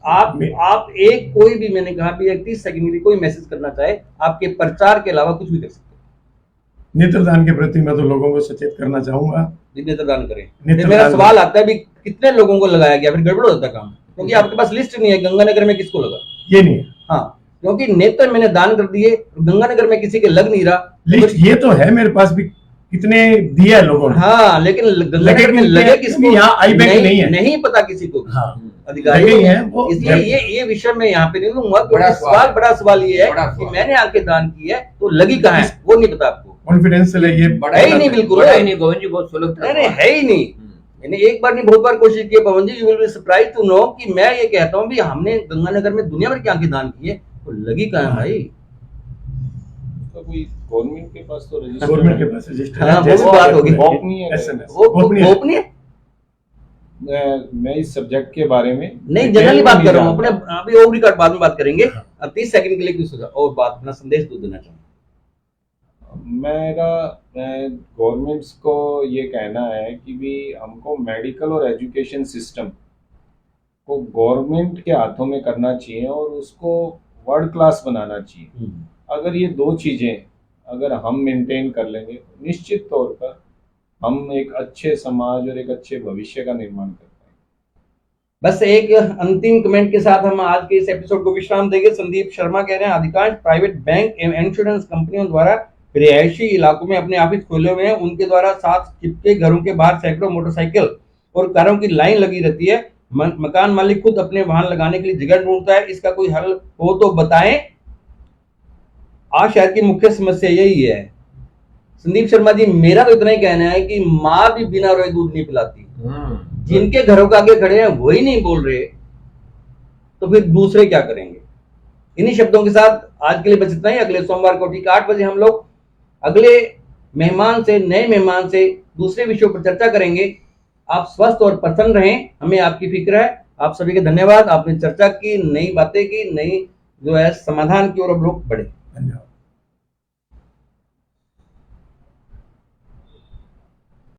आप एक कोई भी, मैंने कहा भी 30 सेकंड के लिए कोई मैसेज करना चाहे, आपके प्रचार के अलावा कुछ भी कर सकते नेत्रदान के प्रति मैं तो लोगों को सचेत करना चाहूंगा। नेत्रदान करें। नेत्रदान मेरा सवाल आता है भी कितने लोगों को लगाया गया, फिर गड़बड़ होता है काम, क्योंकि आपके पास लिस्ट नहीं है गंगानगर में किसको लगा। ये नहीं है। हाँ, क्योंकि नेत्र मैंने दान कर दिए, गंगानगर में किसी के लग नहीं रहा। लिस्ट ये तो है मेरे पास भी, कितने दिया है लोगों ने। हाँ, लेकिन गंगानगर में लगे किसको, यहाँ आई बैंक नहीं है, नहीं पता किसी को। हाँ, अधिकारी लगे हैं वो। इसलिए ये विषय में यहाँ पे नहीं लूंगा। बड़ा सवाल ये है कि मैंने आके दान की है तो लगी कहाँ है, वो नहीं पता आपको। कॉन्फिडेंशियल है ये, बड़ा है ही नहीं, बिल्कुल है ही नहीं गोविंद जी, बहुत सुलभ नहीं, है ही नहीं। मैंने एक बार नहीं बहुत बार कोशिश की है Pawan ji, you will be surprise to know कि मैं ये कहता हूँ भी हमने गंगानगर में दुनिया भर की आंखें दान की है तो लगी कहाँ है भाई। तो कोई गवर्नमेंट के पास तो गवर्नमेंट के पास रजिस्टर हाँ, वो बात होगी। गोपनीय है। SMS वो गोपनीय। गोपनीय मैं इस सब्जेक्ट के बारे में नहीं, जनरली बात कर रहा हूँ अपने। अभी ओवरी कार्ड बाद में बात करेंगे, अब 30 सेकंड के लिए कुछ और बात, अपना संदेश दो देना चाहूँ। मेरा गवर्नमेंट्स को ये कहना है कि भी हमको मेडिकल और एजुकेशन सिस्टम को गवर्नमेंट के हाथों में करना चाहिए और उसको वर्ल्ड क्लास बनाना चाहिए। अगर ये दो चीज़ें अगर हम मेंटेन कर लेंगे तो निश्चित तौर पर हम एक अच्छे समाज और एक अच्छे भविष्य का निर्माण कर पाएंगे। बस एक अंतिम कमेंट के साथ हम आज के इस एपिसोड को विश्राम देंगे। संदीप शर्मा कह रहे हैं अधिकांश प्राइवेट बैंक एवं इंश्योरेंस कंपनियों द्वारा रिहायशी इलाकों में अपने ऑफिस खोले हुए हैं, उनके द्वारा साथ चिपके घरों के बाहर सैकड़ों मोटरसाइकिल और कारों की लाइन लगी रहती है। मकान मालिक खुद अपने वाहन लगाने के लिए जगह ढूंढता है, इसका कोई हल हो तो बताएं। आज शहर की मुख्य समस्या यही है। संदीप शर्मा जी, मेरा तो इतना ही कहना है कि माँ भी बिना रोए दूध नहीं पिलाती। जिनके घरों के आगे खड़े हैं वही नहीं बोल रहे तो फिर दूसरे क्या करेंगे। इन्हीं शब्दों के साथ आज के लिए बस इतना ही। अगले सोमवार को ठीक 8 बजे हम लोग अगले मेहमान से, नए मेहमान से दूसरे विषयों पर चर्चा करेंगे। आप स्वस्थ और प्रसन्न रहें, हमें आपकी फिक्र है। आप सभी के धन्यवाद। आपने चर्चा की, नई बातें की, नई जो है समाधान की ओर अब लोग बढ़े। धन्यवाद।